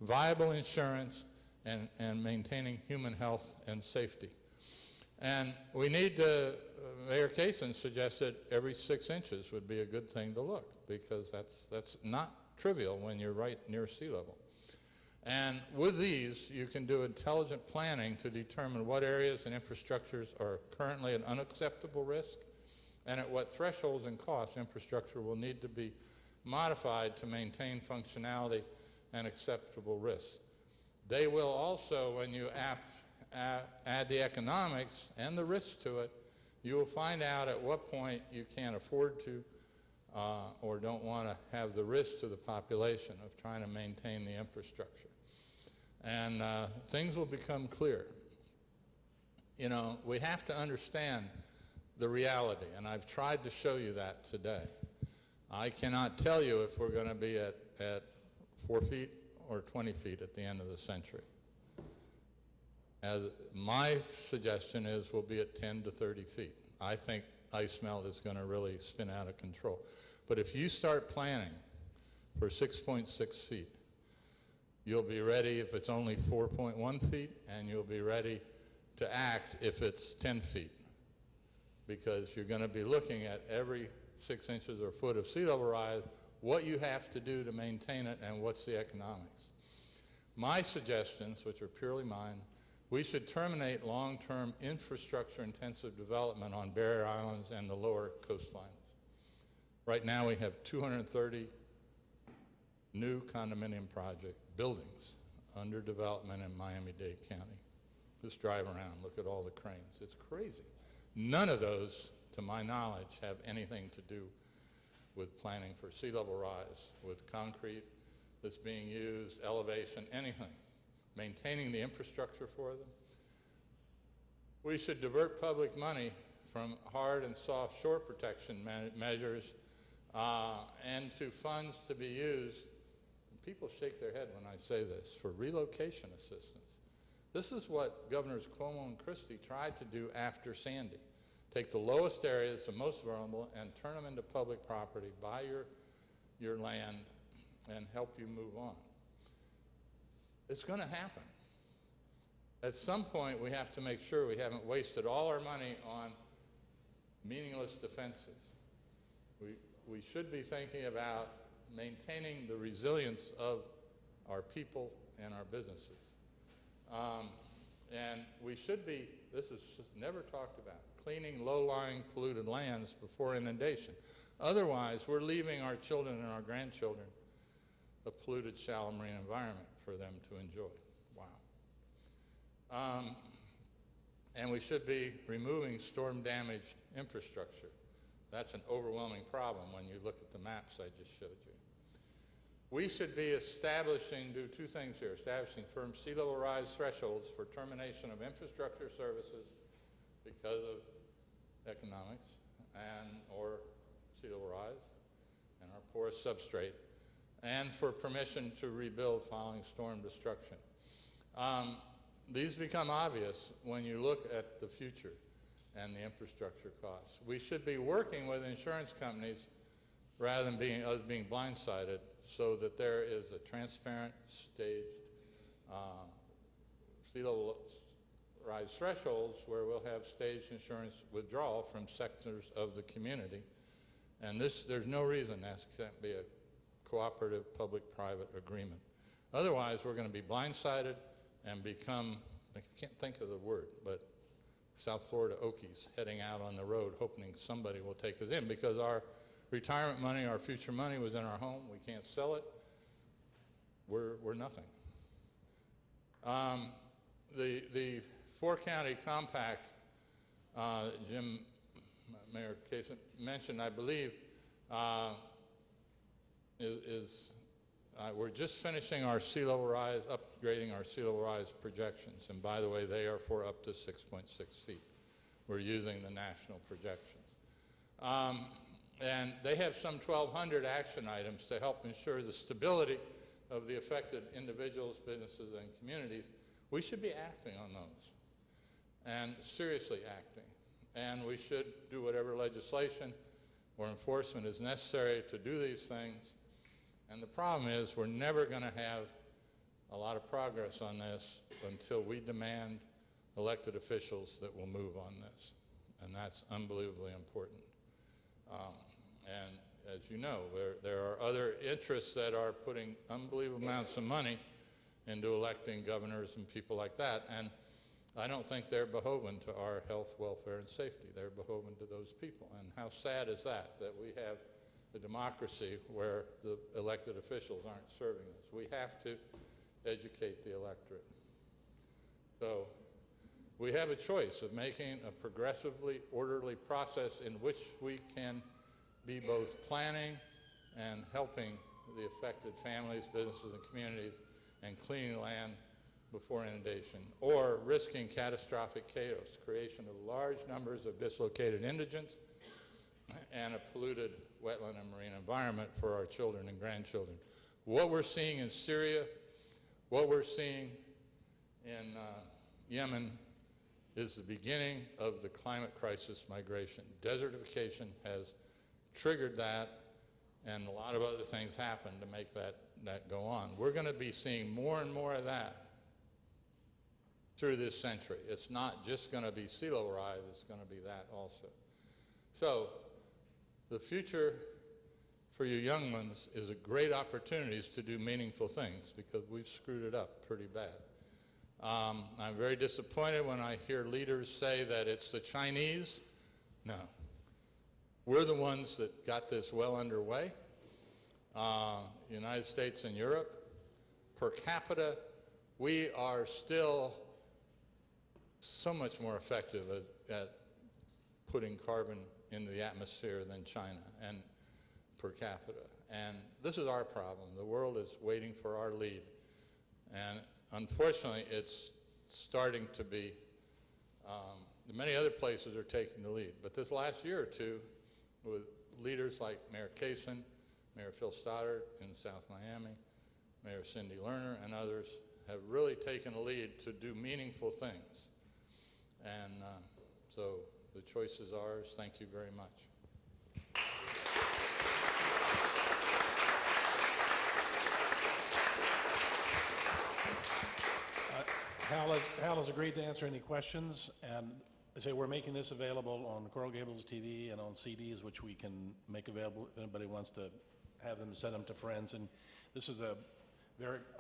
viable insurance, and maintaining human health and safety. And we need to, Mayor Cason suggested every 6 inches would be a good thing to look, because that's not trivial when you're right near sea level. And with these, you can do intelligent planning to determine what areas and infrastructures are currently at unacceptable risk, and at what thresholds and costs infrastructure will need to be modified to maintain functionality and acceptable risks. They will also, when you add the economics and the risks to it, you will find out at what point you can't afford to or don't want to have the risk to the population of trying to maintain the infrastructure. And things will become clear. You know, we have to understand the reality, and I've tried to show you that today. I cannot tell you if we're going to be at 4 feet or 20 feet at the end of the century. As my suggestion is we'll be at 10 to 30 feet. I think ice melt is going to really spin out of control. But if you start planning for 6.6 feet, you'll be ready if it's only 4.1 feet, and you'll be ready to act if it's 10 feet, because you're going to be looking at every 6 inches or foot of sea level rise, what you have to do to maintain it, and what's the economics. My suggestions, which are purely mine, we should terminate long-term infrastructure-intensive development on barrier islands and the lower coastlines. Right now we have 230 new condominium project buildings under development in Miami-Dade County. Just drive around, look at all the cranes. It's crazy. None of those, to my knowledge, have anything to do with planning for sea level rise, with concrete that's being used, elevation, anything. Maintaining the infrastructure for them. We should divert public money from hard and soft shore protection measures and to funds to be used, and people shake their head when I say this, for relocation assistance. This is what Governors Cuomo and Christie tried to do after Sandy. Take the lowest areas, the most vulnerable, and turn them into public property, buy your land, and help you move on. It's going to happen. At some point, we have to make sure we haven't wasted all our money on meaningless defenses. We should be thinking about maintaining the resilience of our people and our businesses. And we should be, this is never talked about, cleaning low-lying polluted lands before inundation. Otherwise, we're leaving our children and our grandchildren a polluted shallow marine environment for them to enjoy. Wow. And we should be removing storm-damaged infrastructure. That's an overwhelming problem when you look at the maps I just showed you. We should be do two things here, establishing firm sea level rise thresholds for termination of infrastructure services because of economics or sea level rise and our porous substrate, and for permission to rebuild following storm destruction. These become obvious when you look at the future and the infrastructure costs. We should be working with insurance companies rather than being blindsided, so that there is a transparent, staged sea level rise thresholds where we'll have staged insurance withdrawal from sectors of the community. And there's no reason that can't be a cooperative public-private agreement. Otherwise, we're going to be blindsided and become, I can't think of the word, but South Florida Okies heading out on the road hoping somebody will take us in, because our retirement money, our future money was in our home. We can't sell it. We're nothing. The four-county compact, Mayor Cason mentioned, I believe, we're just finishing our sea level rise, upgrading our sea level rise projections. And by the way, they are for up to 6.6 feet. We're using the national projections. And they have some 1,200 action items to help ensure the stability of the affected individuals, businesses, and communities. We should be acting on those, and seriously acting. And we should do whatever legislation or enforcement is necessary to do these things. And the problem is we're never going to have a lot of progress on this until we demand elected officials that will move on this. And that's unbelievably important. And as you know, there are other interests that are putting unbelievable amounts of money into electing governors and people like that. And I don't think they're beholden to our health, welfare, and safety. They're beholden to those people. And how sad is that we have a democracy where the elected officials aren't serving us? We have to educate the electorate. So we have a choice of making a progressively orderly process in which we can be both planning and helping the affected families, businesses, and communities, and cleaning the land before inundation, or risking catastrophic chaos, creation of large numbers of dislocated indigents, and a polluted wetland and marine environment for our children and grandchildren. What we're seeing in Syria, what we're seeing in Yemen is the beginning of the climate crisis migration. Desertification has triggered that, and a lot of other things happen to make that go on. We're going to be seeing more and more of that through this century. It's not just going to be sea level rise, it's going to be that also. So the future for you young ones is a great opportunities to do meaningful things, because we've screwed it up pretty bad. I'm very disappointed when I hear leaders say that it's the Chinese. No. We're the ones that got this well underway. United States and Europe, per capita, we are still so much more effective at putting carbon into the atmosphere than China, and per capita. And this is our problem. The world is waiting for our lead. And unfortunately, it's starting to be, many other places are taking the lead. But this last year or two, with leaders like Mayor Cason, Mayor Phil Stoddard in South Miami, Mayor Cindy Lerner, and others have really taken a lead to do meaningful things. And so the choice is ours. Thank you very much. Hal has agreed to answer any questions, and I say we're making this available on Coral Gables TV and on CDs, which we can make available if anybody wants to have them, send them to friends. And this is a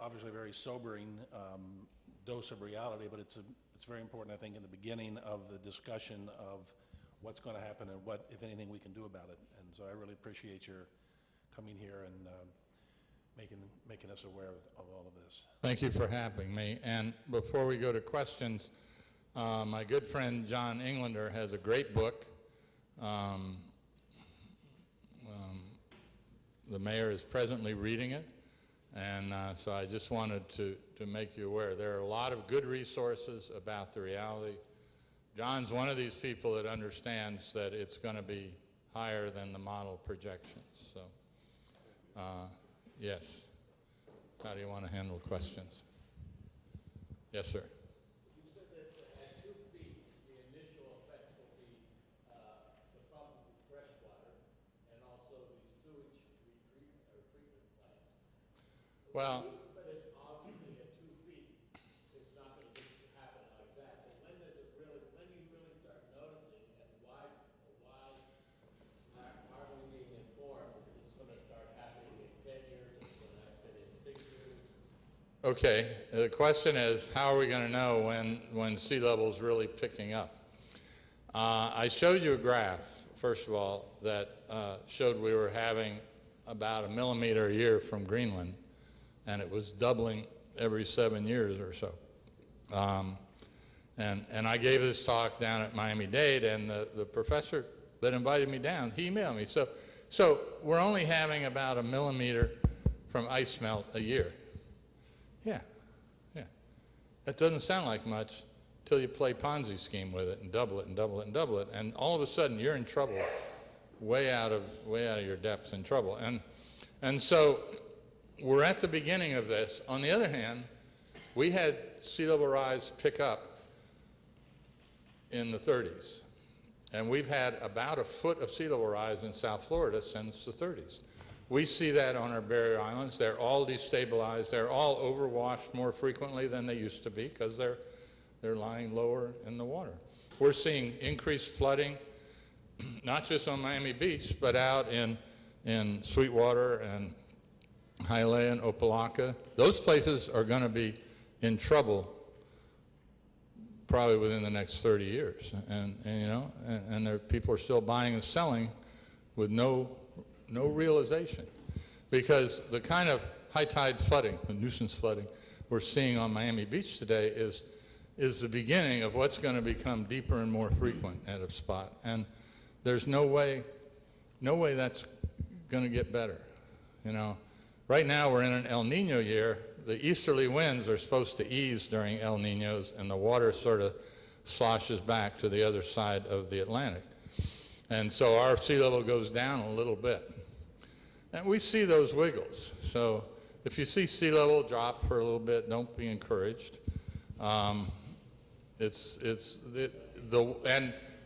obviously very sobering dose of reality, but it's very important, I think, in the beginning of the discussion of what's going to happen and what, if anything, we can do about it. And so I really appreciate your coming here and making us aware of all of this. Thank you for having me. And before we go to questions, my good friend John Englander has a great book. The mayor is presently reading it, and so I just wanted to make you aware. There are a lot of good resources about the reality. John's one of these people that understands that it's going to be higher than the model projections. So, yes. How do you want to handle questions? Yes, sir. You said that at 2 feet, the initial effects will be the problem with fresh water and also the sewage treatment plants. Well, But it's obviously at 2 feet, it's not going to just happen like that. So when do you really start noticing, and why are we being informed that it's going to start happening in 10 years, it's going to happen in 6 years? okay, the question is, how are we going to know when sea level is really picking up? I showed you a graph, first of all, that showed we were having about 1 millimeter a year from Greenland, and it was doubling every 7 years or so. And I gave this talk down at Miami-Dade, and the professor that invited me down, he emailed me. So we're only having about 1 millimeter from ice melt a year. Yeah. That doesn't sound like much till you play Ponzi scheme with it and double it and double it and double it, and all of a sudden you're in trouble way out of your depth in trouble. And so we're at the beginning of this. On the other hand, we had sea level rise pick up in the 30s. And we've had about a foot of sea level rise in South Florida since the 30s. We see that on our barrier islands. They're all destabilized. They're all overwashed more frequently than they used to be because they're lying lower in the water. We're seeing increased flooding, not just on Miami Beach, but out in Sweetwater and Hialeah and Opelika. Those places are going to be in trouble probably within the next 30 years. And people are still buying and selling with no realization, because the kind of high tide flooding, the nuisance flooding we're seeing on Miami Beach today is the beginning of what's going to become deeper and more frequent at a spot. And there's no way that's going to get better. Right now we're in an El Nino year. The easterly winds are supposed to ease during El Ninos, and the water sort of sloshes back to the other side of the Atlantic. And so our sea level goes down a little bit. And we see those wiggles. So if you see sea level drop for a little bit, don't be encouraged. And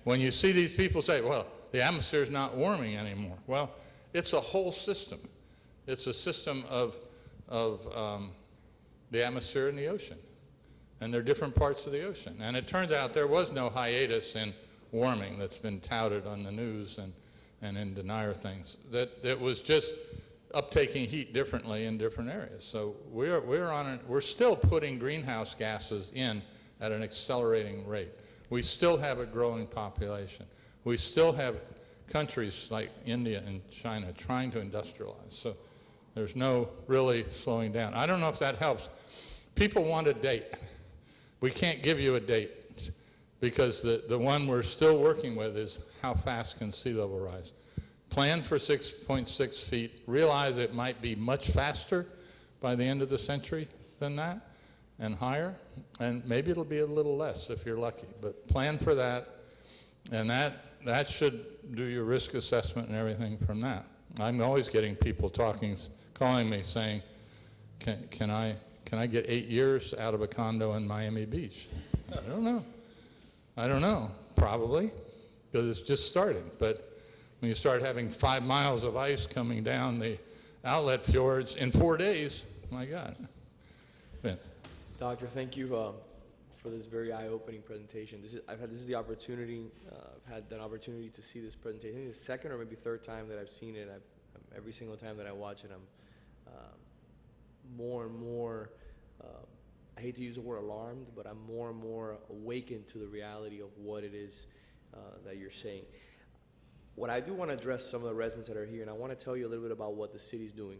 when you see these people say, well, the atmosphere is not warming anymore. Well, it's a whole system. It's a system of the atmosphere and the ocean. And they're different parts of the ocean. And it turns out there was no hiatus in warming that's been touted on the news and in denier things. That it was just uptaking heat differently in different areas. So we're still putting greenhouse gases in at an accelerating rate. We still have a growing population. We still have countries like India and China trying to industrialize. So there's no really slowing down. I don't know if that helps. People want a date. We can't give you a date because the one we're still working with is how fast can sea level rise. Plan for 6.6 feet. Realize it might be much faster by the end of the century than that and higher. And maybe it'll be a little less if you're lucky. But plan for that. And that should do your risk assessment and everything from that. I'm always getting people calling me saying, can I get 8 years out of a condo in Miami Beach? I don't know, probably, because it's just starting. But when you start having 5 miles of ice coming down the outlet fjords in 4 days, my God. Vince. Doctor, thank you for this very eye-opening presentation. This is the opportunity. I've had an opportunity to see this presentation. I think it's the second or maybe third time that I've seen it. Every single time that I watch it, I'm more and more. I hate to use the word alarmed, but I'm more and more awakened to the reality of what it is that you're saying. What I do want to address some of the residents that are here, and I want to tell you a little bit about what the city's doing.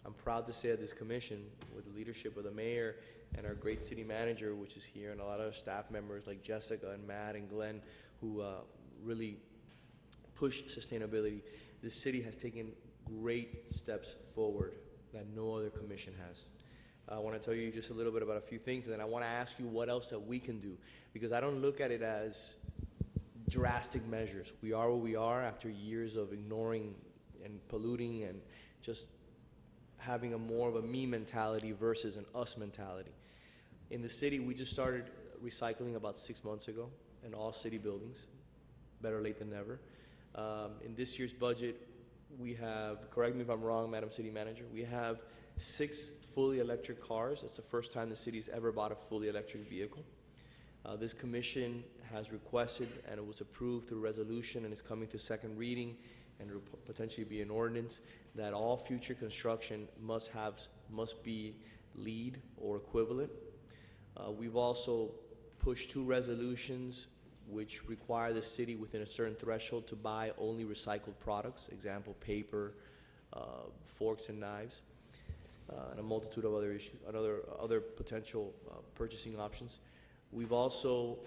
I'm proud to say that this commission, with the leadership of the mayor and our great city manager, which is here, and a lot of staff members like Jessica and Matt and Glenn, who really push sustainability, this city has taken great steps forward that no other commission has. I want to tell you just a little bit about a few things, and then I want to ask you what else that we can do, because I don't look at it as drastic measures. We are where we are after years of ignoring and polluting and just having a more of a me mentality versus an us mentality. In the city, we just started recycling about 6 months ago in all city buildings. Better late than never. In this year's budget, we have, correct me if I'm wrong, Madam City Manager, we have 6 fully electric cars. That's the first time the city's ever bought a fully electric vehicle. This commission has requested, and it was approved through resolution, and is coming to second reading, and potentially be an ordinance, that all future construction must be LEED or equivalent. We've also pushed 2 resolutions which require the city within a certain threshold to buy only recycled products, example, paper, forks and knives, and a multitude of other issues, other potential purchasing options. We've also,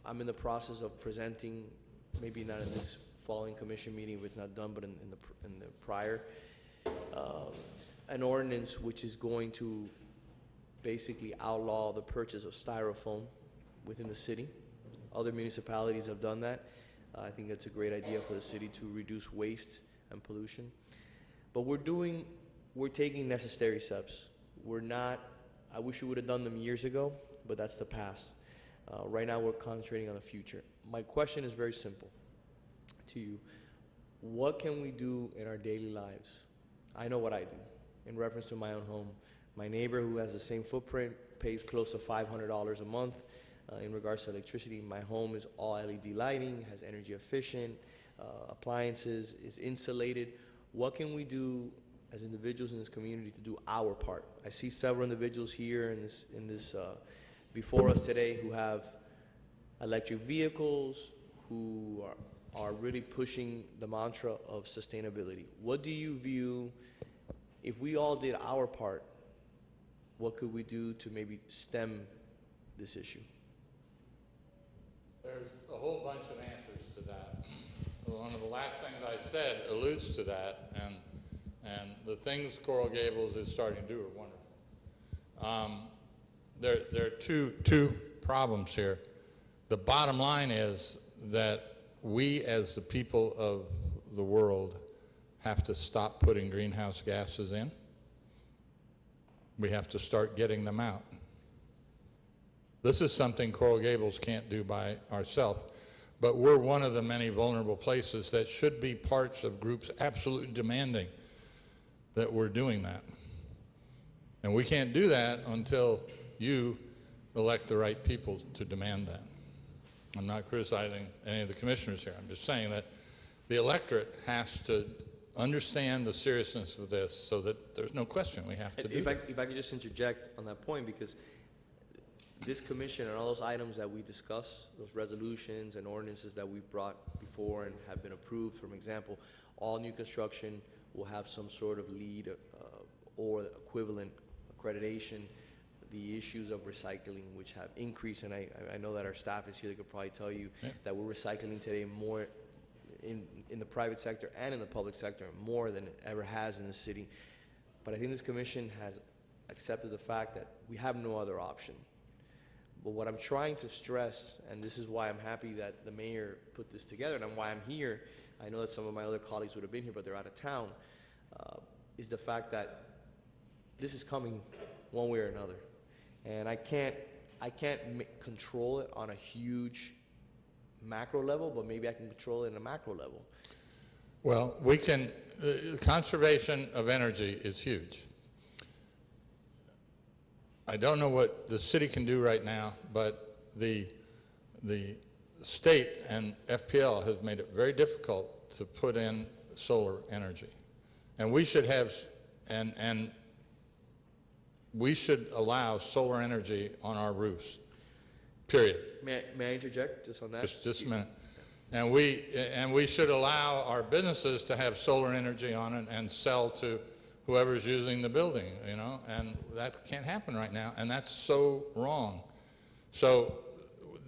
I'm in the process of presenting, maybe not in this following commission meeting if it's not done, but in the prior, an ordinance which is going to basically outlaw the purchase of styrofoam within the city. Other municipalities have done that. I think that's a great idea for the city to reduce waste and pollution. But we're taking necessary steps. I wish we would have done them years ago, but that's the past. Right now, we're concentrating on the future. My question is very simple to you. What can we do in our daily lives? I know what I do in reference to my own home. My neighbor who has the same footprint pays close to $500 a month in regards to electricity. My home is all LED lighting, has energy efficient, appliances, is insulated. What can we do as individuals in this community to do our part? I see several individuals here in this before us today who have electric vehicles, who are really pushing the mantra of sustainability. What do you view, if we all did our part, what could we do to maybe stem this issue? There's a whole bunch of answers to that. One of the last things I said alludes to that, and the things Coral Gables is starting to do are wonderful. There are two problems here. The bottom line is that we, as the people of the world, have to stop putting greenhouse gases in. We have to start getting them out. This is something Coral Gables can't do by ourselves, but we're one of the many vulnerable places that should be parts of groups absolutely demanding that we're doing that. And we can't do that until you elect the right people to demand that. I'm not criticizing any of the commissioners here. I'm just saying that the electorate has to understand the seriousness of this so that there's no question we have to do that. If I could just interject on that point, because this commission and all those items that we discuss, those resolutions and ordinances that we've brought before and have been approved, for example, all new construction will have some sort of LEED or equivalent accreditation. The issues of recycling, which have increased, and I know that our staff is here, they could probably tell you that we're recycling today more in the private sector and in the public sector, more than it ever has in the city. But I think this commission has accepted the fact that we have no other option. But what I'm trying to stress, and this is why I'm happy that the mayor put this together, and why I'm here, I know that some of my other colleagues would have been here, but they're out of town, is the fact that this is coming one way or another. And I can't control it on a huge macro level, but maybe I can control it in a macro level. Well, we can, conservation of energy is huge. I don't know what the city can do right now, but the state and FPL has made it very difficult to put in solar energy. And we should have, and we should allow solar energy on our roofs, period. May I interject just on that? Just a minute. And we should allow our businesses to have solar energy on it and sell to whoever's using the building, you know, and that can't happen right now, and that's so wrong. So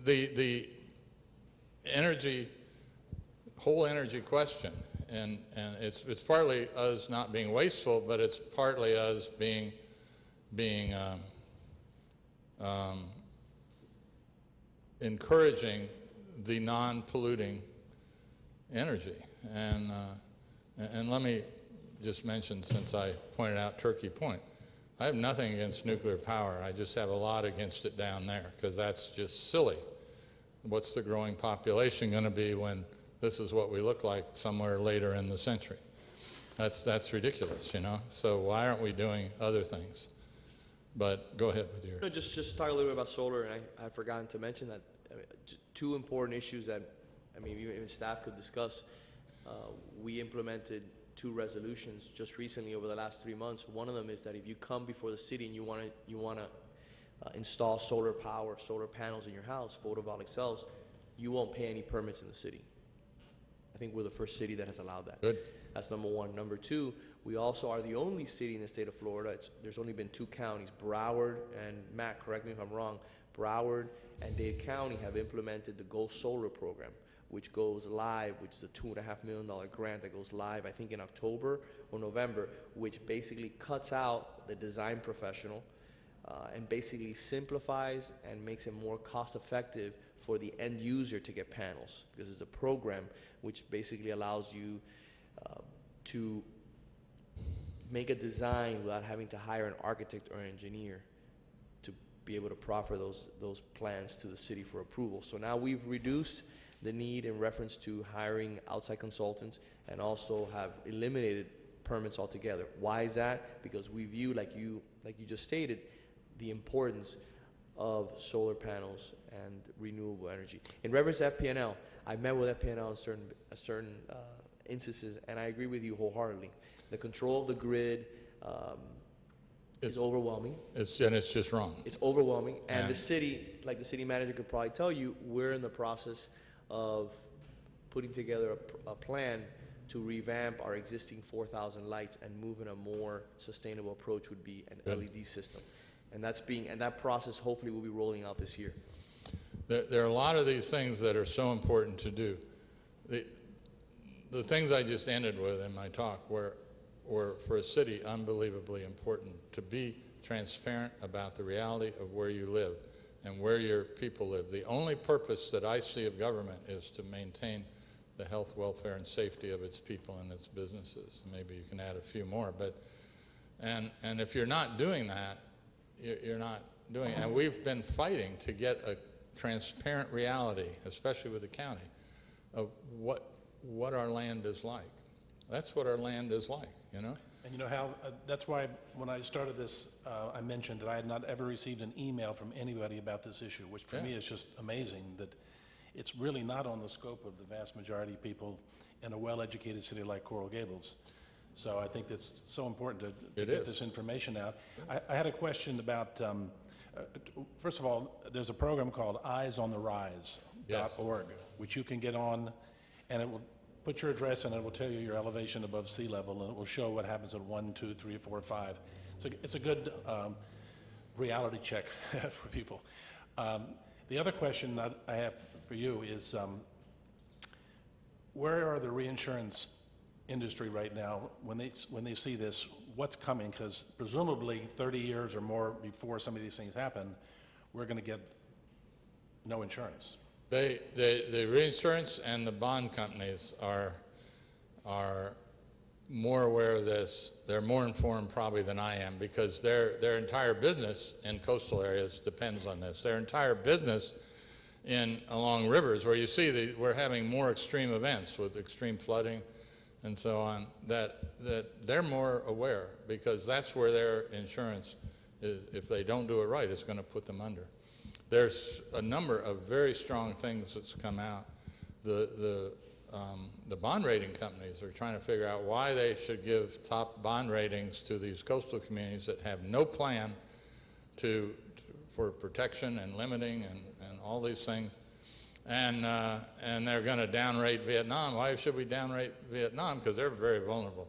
the energy, whole energy question, and it's partly us not being wasteful, but it's partly us being encouraging the non-polluting energy. And let me just mention, since I pointed out Turkey Point, I have nothing against nuclear power. I just have a lot against it down there, because that's just silly. What's the growing population going to be when this is what we look like somewhere later in the century? That's ridiculous, you know? So why aren't we doing other things? But go ahead with your... No, just talk a little bit about solar, and I had forgotten to mention that two important issues that, I mean, even staff could discuss. We implemented 2 resolutions just recently over the last 3 months. One of them is that if you come before the city and you want to install solar power, solar panels in your house, photovoltaic cells, you won't pay any permits in the city. I think we're the first city that has allowed that. Good. That's number one. Number two, we also are the only city in the state of Florida. There's only been 2 counties, Broward and Matt, correct me if I'm wrong, Broward and Dade County have implemented the Go Solar program, which goes live, which is a $2.5 million grant that goes live, I think, in October or November, which basically cuts out the design professional, and basically simplifies and makes it more cost effective for the end user to get panels, because it's a program which basically allows you to make a design without having to hire an architect or an engineer to be able to proffer those plans to the city for approval. So now we've reduced the need in reference to hiring outside consultants, and also have eliminated permits altogether. Why is that? Because we view, like you just stated, the importance of solar panels and renewable energy. In reference to FPNL, I've met with FPNL in certain instances, and I agree with you wholeheartedly. The control of the grid is overwhelming. It's just wrong. It's overwhelming, and the city, like the city manager could probably tell you, we're in the process of putting together a plan to revamp our existing 4,000 lights and move in a more sustainable approach would be an LED system. And that process hopefully will be rolling out this year. There are a lot of these things that are so important to do. The things I just ended with in my talk were for a city unbelievably important, to be transparent about the reality of where you live and where your people live. The only purpose that I see of government is to maintain the health, welfare, and safety of its people and its businesses. Maybe you can add a few more, but and if you're not doing that, you're not doing it. And we've been fighting to get a transparent reality, especially with the county, of what our land is like. That's what our land is like, you know? And you know how, that's why when I started this, I mentioned that I had not ever received an email from anybody about this issue, which for me is just amazing, that it's really not on the scope of the vast majority of people in a well-educated city like Coral Gables. So I think that's so important to get this information out. I had a question about, first of all, there's a program called eyesontherise.org, which you can get on, and it will put your address and it will tell you your elevation above sea level, and it will show what happens at 1, 2, 3, 4, 5. It's a good reality check for people. The other question I have for you is, where are the reinsurance industry right now when they see this? What's coming? Because presumably 30 years or more before some of these things happen, we're going to get no insurance. The reinsurance and the bond companies are more aware of this. They're more informed probably than I am, because their entire business in coastal areas depends on this. Their entire business along rivers, where you see we're having more extreme events with extreme flooding and so on, that they're more aware, because that's where their insurance is. If they don't do it right, it's going to put them under. There's a number of very strong things that's come out. The bond rating companies are trying to figure out why they should give top bond ratings to these coastal communities that have no plan for protection and limiting and all these things. And they're going to downrate Vietnam. Why should we downrate Vietnam? Because they're very vulnerable,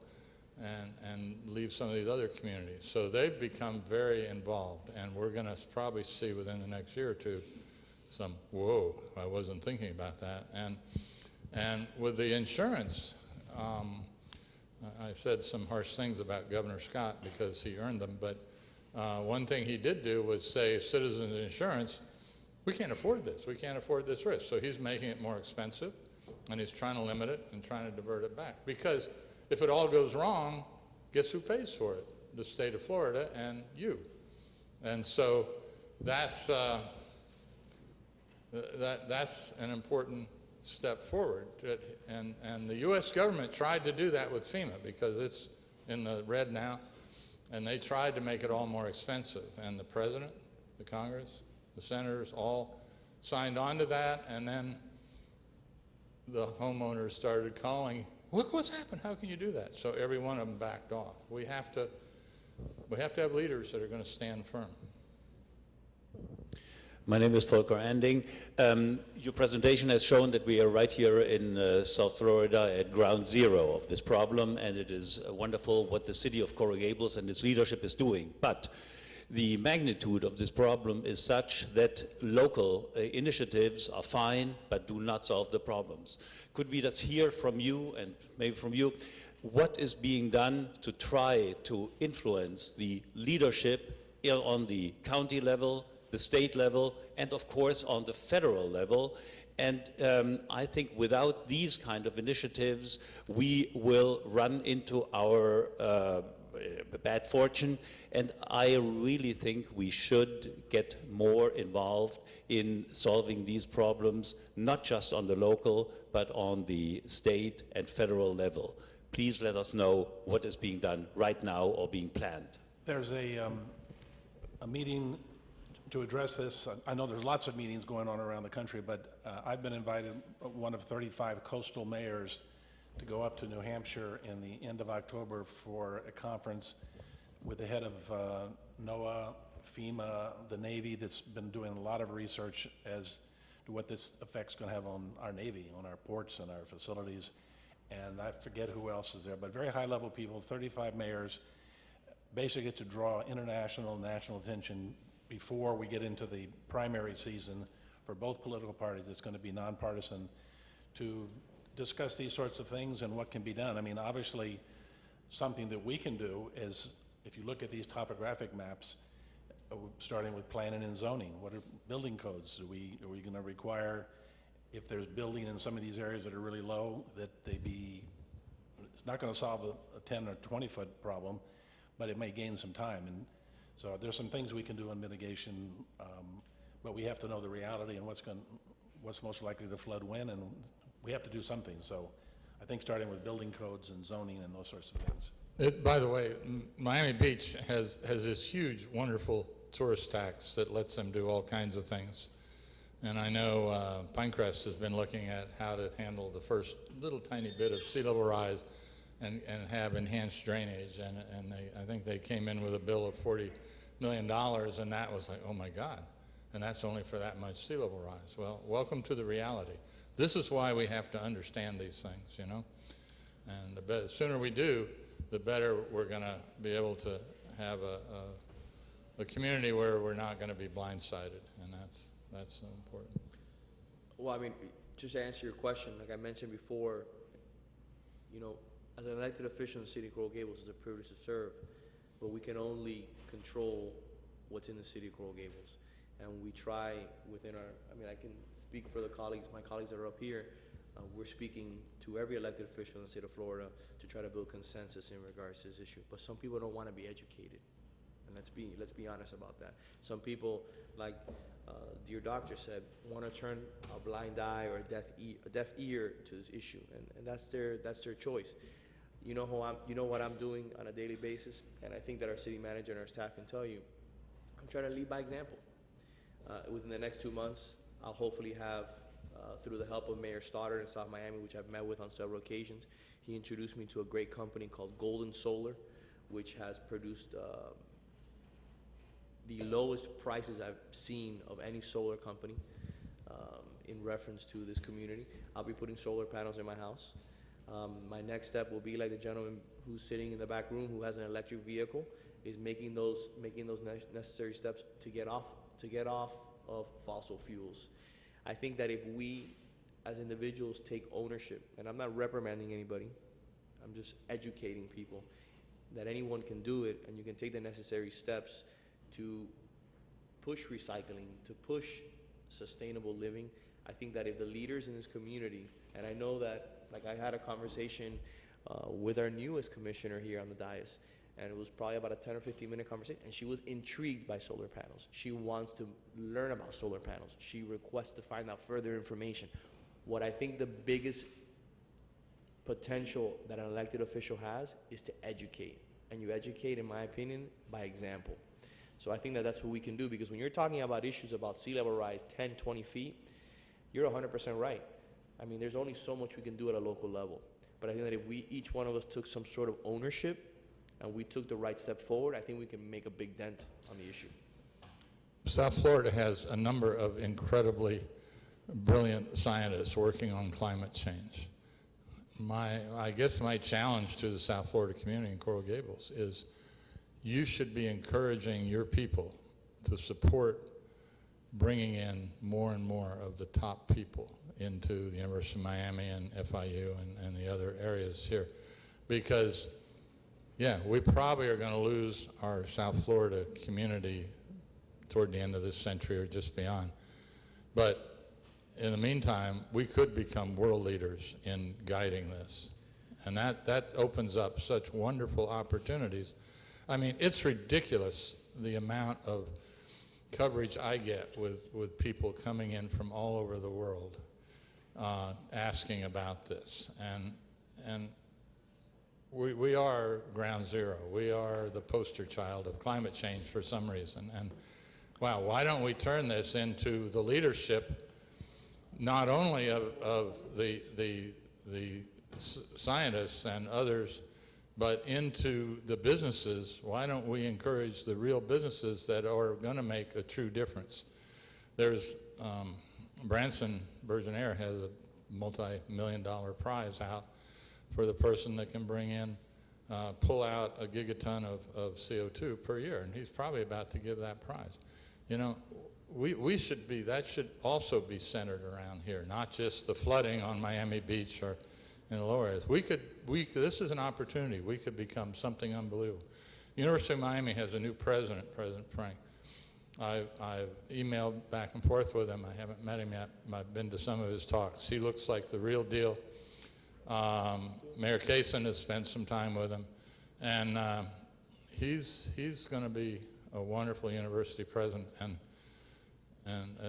and leave some of these other communities. So they've become very involved, and we're going to probably see within the next year or two some, whoa, I wasn't thinking about that. And with the insurance, I said some harsh things about Governor Scott because he earned them, but one thing he did do was say, Citizens Insurance, we can't afford this. We can't afford this risk. So he's making it more expensive, and he's trying to limit it and trying to divert it back. Because if it all goes wrong, guess who pays for it? The state of Florida and you. And so that's an important step forward. And the U.S. government tried to do that with FEMA, because it's in the red now, and they tried to make it all more expensive. And the president, the Congress, the senators all signed on to that, and then the homeowners started calling, look what's happened, how can you do that? So every one of them backed off. We have to have leaders that are going to stand firm. My name is Volker Anding. Your presentation has shown that we are right here in South Florida at ground zero of this problem, and it is wonderful what the city of Coral Gables and its leadership is doing. But the magnitude of this problem is such that local initiatives are fine, but do not solve the problems. Could we just hear from you, and maybe from you, what is being done to try to influence the leadership on the county level, the state level, and of course on the federal level. And I think without these kind of initiatives, we will run into our bad fortune. And I really think we should get more involved in solving these problems, not just on the local, but on the state and federal level. Please let us know what is being done right now or being planned. There's a meeting to address this. I know there's lots of meetings going on around the country, but I've been invited, one of 35 coastal mayors, to go up to New Hampshire in the end of October for a conference with the head of NOAA, FEMA, the Navy, that's been doing a lot of research as to what this effect's going to have on our Navy, on our ports and our facilities. And I forget who else is there, but very high-level people, 35 mayors, basically to draw international, national attention before we get into the primary season for both political parties. It's going to be nonpartisan, to discuss these sorts of things and what can be done. I mean, obviously, something that we can do is, if you look at these topographic maps, starting with planning and zoning, what are building codes? Are we going to require, if there's building in some of these areas that are really low, that they be, it's not going to solve a 10 or 20 foot problem, but it may gain some time. And so there's some things we can do in mitigation, but we have to know the reality and what's most likely to flood when, and we have to do something. So I think starting with building codes and zoning and those sorts of things. By the way, Miami Beach has this huge, wonderful tourist tax that lets them do all kinds of things. And I know Pinecrest has been looking at how to handle the first little tiny bit of sea level rise and have enhanced drainage. And I think they came in with a bill of $40 million, and that was like, oh my God. And that's only for that much sea level rise. Well, welcome to the reality. This is why we have to understand these things, you know? And the sooner we do, the better we're going to be able to have a community where we're not going to be blindsided, and that's so important. Well, I mean, just to answer your question, like I mentioned before, you know, as an elected official in the city of Coral Gables, it's a privilege to serve, but we can only control what's in the city of Coral Gables. And we try within our, I mean, I can speak for the colleagues, my colleagues that are up here, we're speaking to every elected official in the state of Florida to try to build consensus in regards to this issue. But some people don't want to be educated, and let's be honest about that. Some people, like dear doctor said, want to turn a blind eye or a deaf ear to this issue, and that's their choice. You know what I'm doing on a daily basis, and I think that our city manager and our staff can tell you. I'm trying to lead by example. Within the next 2 months, I'll hopefully have, through the help of Mayor Stoddard in South Miami, which I've met with on several occasions, he introduced me to a great company called Golden Solar, which has produced the lowest prices I've seen of any solar company in reference to this community. I'll be putting solar panels in my house. My next step will be like the gentleman who's sitting in the back room who has an electric vehicle, is making those necessary steps to get off of fossil fuels. I think that if we as individuals take ownership, and I'm not reprimanding anybody, I'm just educating people, that anyone can do it, and you can take the necessary steps to push recycling, to push sustainable living. I think that if the leaders in this community, and I know that, like I had a conversation with our newest commissioner here on the dais, and it was probably about a 10 or 15 minute conversation, and she was intrigued by solar panels. She wants to learn about solar panels. She requests to find out further information. What I think the biggest potential that an elected official has is to educate. And you educate, in my opinion, by example. So I think that that's what we can do, because when you're talking about issues about sea level rise 10, 20 feet, you're 100% right. I mean, there's only so much we can do at a local level. But I think that if each one of us took some sort of ownership and we took the right step forward, I think we can make a big dent on the issue. South Florida has a number of incredibly brilliant scientists working on climate change. I guess my challenge to the South Florida community in Coral Gables is you should be encouraging your people to support bringing in more and more of the top people into the University of Miami and FIU and the other areas here. Because yeah, we probably are going to lose our South Florida community toward the end of this century or just beyond. But in the meantime, we could become world leaders in guiding this. And that opens up such wonderful opportunities. I mean, it's ridiculous the amount of coverage I get with people coming in from all over the world asking about this. And we are ground zero. We are the poster child of climate change for some reason. And wow, why don't we turn this into the leadership not only of the scientists and others, but into the businesses? Why don't we encourage the real businesses that are going to make a true difference? There's Branson Bergenaire has a multi-million-dollar prize out for the person that can bring in, pull out a gigaton of CO2 per year, and he's probably about to give that prize. You know, we should be, that should also be centered around here, not just the flooding on Miami Beach or in the lower areas. This is an opportunity. We could become something unbelievable. University of Miami has a new president, President Frank. I've emailed back and forth with him. I haven't met him yet. I've been to some of his talks. He looks like the real deal. Mayor Cason has spent some time with him. And he's going to be a wonderful university president. And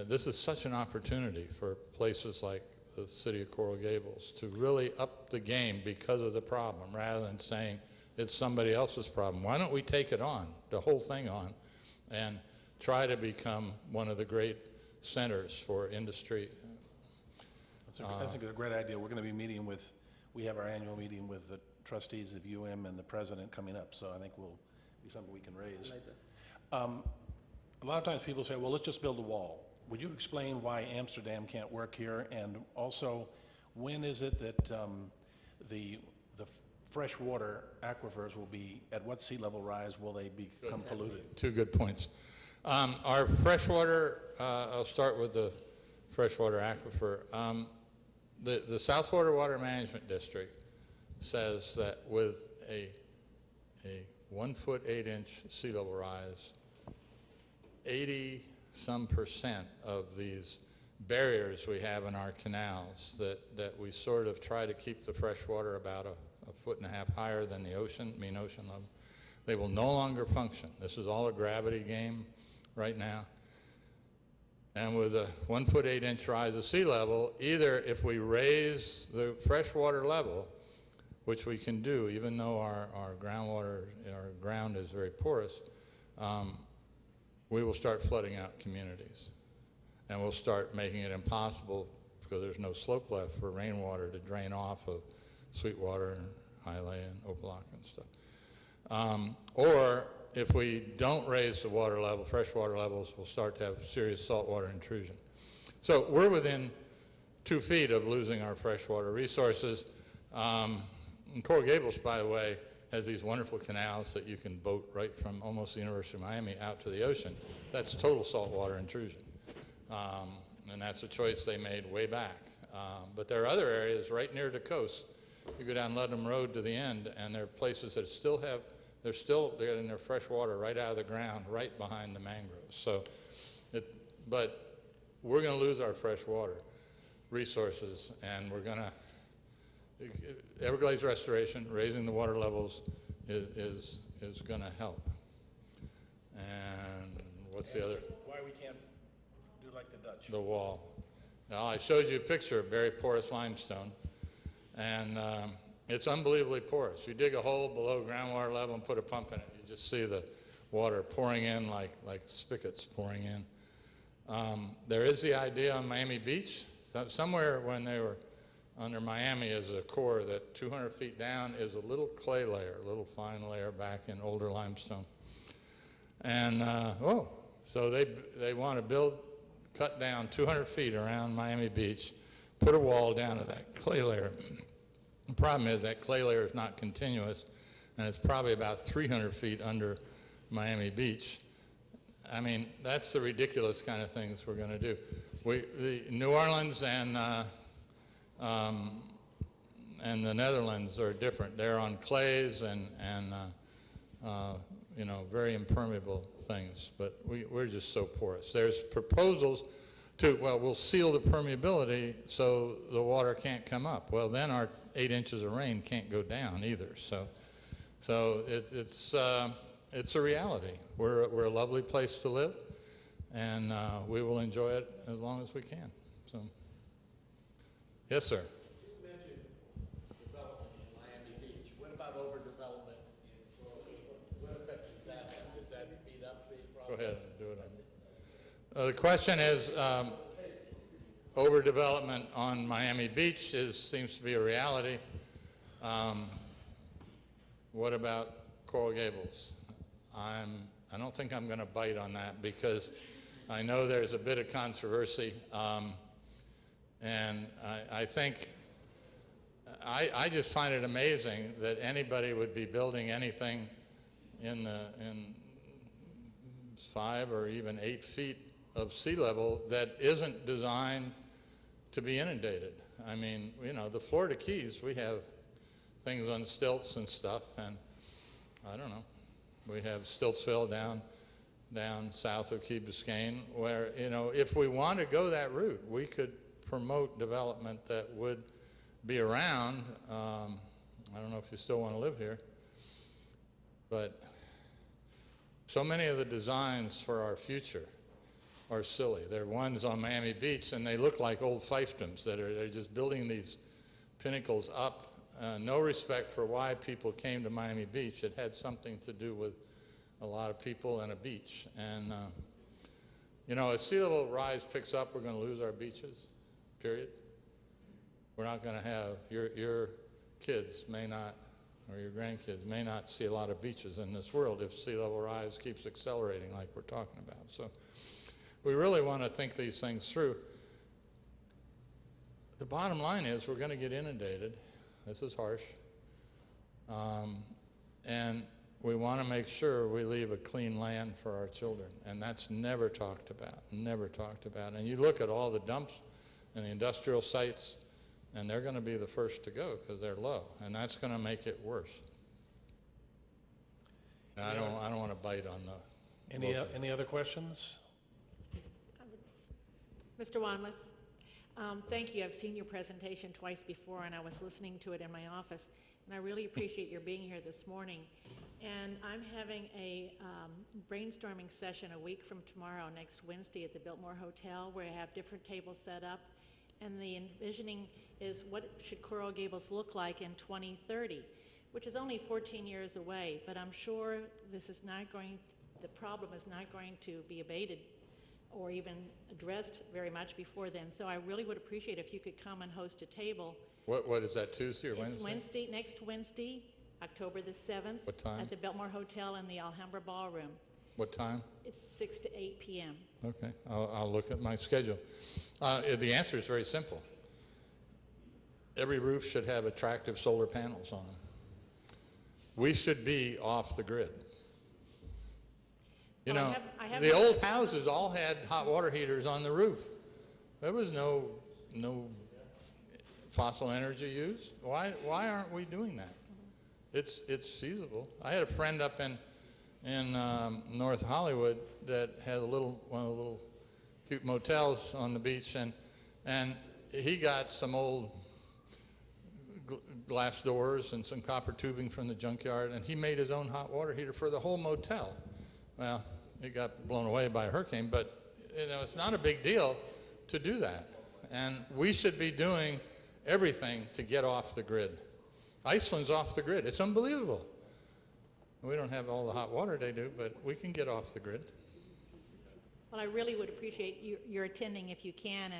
this is such an opportunity for places like the city of Coral Gables to really up the game because of the problem, rather than saying it's somebody else's problem. Why don't we take it on, the whole thing on, and try to become one of the great centers for industry? That's a great idea. We're going to be meeting with, we have our annual meeting with the trustees of UM and the president coming up, so I think will be something we can raise. A lot of times people say, well, let's just build a wall. Would you explain why Amsterdam can't work here? And also, when is it that the freshwater aquifers will be, at what sea level rise will they become polluted? Two good points. Our freshwater, I'll start with the freshwater aquifer. The South Florida Water Management District says that with a 1 foot 8 inch sea level rise, 80% of these barriers we have in our canals that we sort of try to keep the fresh water about a 1.5 feet higher than the ocean, mean ocean level, they will no longer function. This is all a gravity game right now. And with a 1 foot 8 inch rise of sea level, either if we raise the freshwater level, which we can do even though our groundwater, our ground is very porous, we will start flooding out communities. And we'll start making it impossible, because there's no slope left, for rainwater to drain off of Sweetwater and Hialeah and Opelika and stuff. Or if we don't raise the water level, freshwater levels, we'll start to have serious saltwater intrusion. So we're within 2 feet of losing our freshwater resources. And Coral Gables, by the way, has these wonderful canals that you can boat right from almost the University of Miami out to the ocean. That's total saltwater intrusion. And that's a choice they made way back. But there are other areas right near the coast. You go down Ludlam Road to the end, and there are places that still have, they're getting their fresh water right out of the ground, right behind the mangroves. So, but we're going to lose our fresh water resources, and we're going to, Everglades restoration, raising the water levels is going to help. And what's the other? Why we can't do like the Dutch? The wall. Now, I showed you a picture of very porous limestone, and it's unbelievably porous. You dig a hole below groundwater level and put a pump in it, you just see the water pouring in like spigots pouring in. There is the idea on Miami Beach, somewhere when they were under Miami is a core that 200 feet down is a little clay layer, a little fine layer back in older limestone. And, so they want to cut down 200 feet around Miami Beach, put a wall down to that clay layer. The problem is that clay layer is not continuous, and it's probably about 300 feet under Miami Beach. I mean, that's the ridiculous kind of things we're going to do. The New Orleans and the Netherlands are different. They're on clays, and very impermeable things, but we're just so porous. There's proposals we'll seal the permeability so the water can't come up. Well, then our 8 inches of rain can't go down either. So it's a reality. We're a lovely place to live, and we will enjoy it as long as we can. So, yes, sir. You mentioned development in Miami Beach. What about overdevelopment in Coral Gables? What effect does that have? Does that speed up the Go process? ahead and do it. The question is, overdevelopment on Miami Beach seems to be a reality. What about Coral Gables? I don't think I'm going to bite on that because I know there's a bit of controversy, and I think I just find it amazing that anybody would be building anything in 5 or even 8 feet of sea level that isn't designed to be inundated. I mean, the Florida Keys, we have things on stilts and stuff, and I don't know. We have Stiltsville down south of Key Biscayne, where, if we want to go that route, we could promote development that would be around. I don't know if you still want to live here, but so many of the designs for our future are silly. They're ones on Miami Beach, and they look like old fiefdoms they're just building these pinnacles up. No respect for why people came to Miami Beach. It had something to do with a lot of people and a beach. And, as sea level rise picks up, we're going to lose our beaches, period. We're not going to have, your kids may not, or your grandkids may not see a lot of beaches in this world if sea level rise keeps accelerating like we're talking about. So we really want to think these things through. The bottom line is we're going to get inundated. This is harsh. And we want to make sure we leave a clean land for our children. And that's never talked about, never talked about. And you look at all the dumps and the industrial sites, and they're going to be the first to go because they're low. And that's going to make it worse. And I don't want to bite on the... Any other questions? Mr. Wanless, thank you. I've seen your presentation twice before, and I was listening to it in my office, and I really appreciate your being here this morning. And I'm having a brainstorming session a week from tomorrow, next Wednesday, at the Biltmore Hotel, where I have different tables set up, and the envisioning is what should Coral Gables look like in 2030, which is only 14 years away, but I'm sure the problem is not going to be abated or even addressed very much before then. So I really would appreciate if you could come and host a table. What is that, Tuesday or Wednesday? It's next Wednesday, October the 7th. What time? At the Biltmore Hotel in the Alhambra Ballroom. What time? It's 6 to 8 p.m. Okay, I'll look at my schedule. The answer is very simple. Every roof should have attractive solar panels on them. We should be off the grid. Well, I have the old houses all had hot water heaters on the roof. There was no fossil energy used. Why aren't we doing that? It's feasible. I had a friend up in North Hollywood that had one of the little cute motels on the beach, and he got some old glass doors and some copper tubing from the junkyard, and he made his own hot water heater for the whole motel. Well, it got blown away by a hurricane, but it's not a big deal to do that. And we should be doing everything to get off the grid. Iceland's off the grid. It's unbelievable. We don't have all the hot water they do, but we can get off the grid. Well, I really would appreciate your attending if you can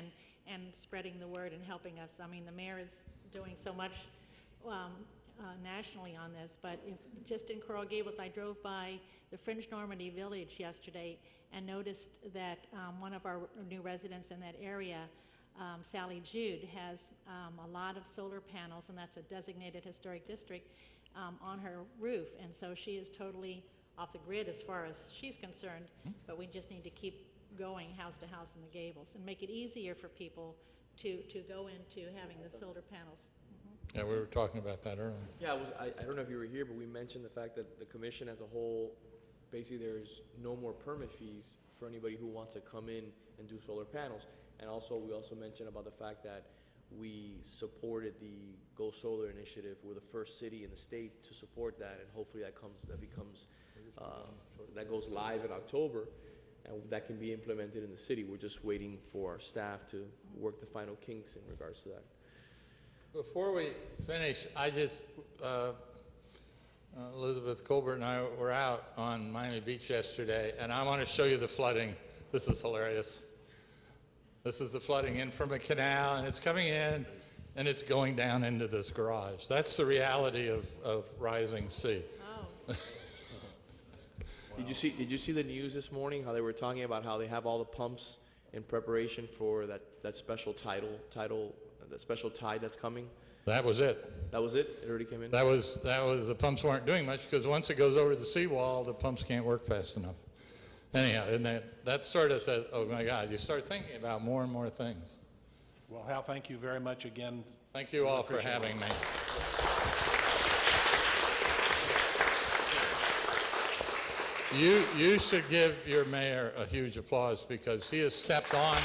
and spreading the word and helping us. I mean, the mayor is doing so much nationally on this, but just in Coral Gables, I drove by the Fringe Normandy Village yesterday and noticed that one of our new residents in that area, Sally Jude, has a lot of solar panels, and that's a designated historic district, on her roof, and so she is totally off the grid as far as she's concerned, but we just need to keep going house to house in the Gables and make it easier for people to go into having the solar panels. Yeah, we were talking about that earlier. Yeah, I don't know if you were here, but we mentioned the fact that the commission as a whole, basically there's no more permit fees for anybody who wants to come in and do solar panels. And also, we also mentioned about the fact that we supported the Go Solar initiative. We're the first city in the state to support that, and hopefully that goes live in October, and that can be implemented in the city. We're just waiting for our staff to work the final kinks in regards to that. Before we finish, Elizabeth Colbert and I were out on Miami Beach yesterday, and I want to show you the flooding. This is hilarious. This is the flooding in from a canal, and it's coming in, and it's going down into this garage. That's the reality of rising sea. Oh, Did you see the news this morning? How they were talking about how they have all the pumps in preparation for that special that special tide that's coming? That was it. That was it? It already came in? That was the pumps weren't doing much because once it goes over the seawall, the pumps can't work fast enough. Anyhow, and that sort of says, oh my God, you start thinking about more and more things. Well, Hal, thank you very much again. Thank you all for having me. You should give your mayor a huge applause because he has stepped on.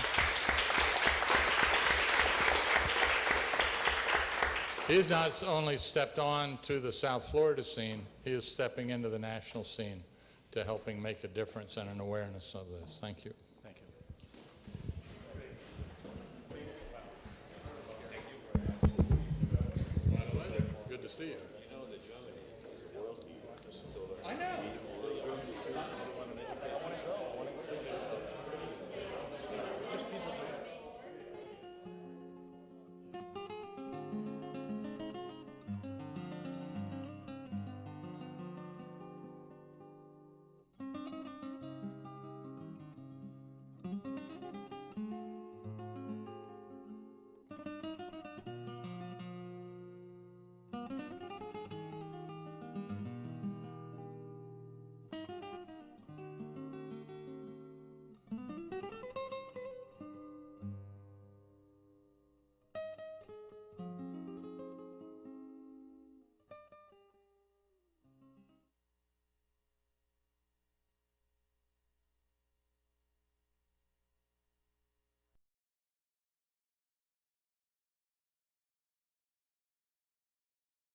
He's not only stepped on to the South Florida scene, he is stepping into the national scene to helping make a difference and an awareness of this. Thank you. Thank you. Good to see you.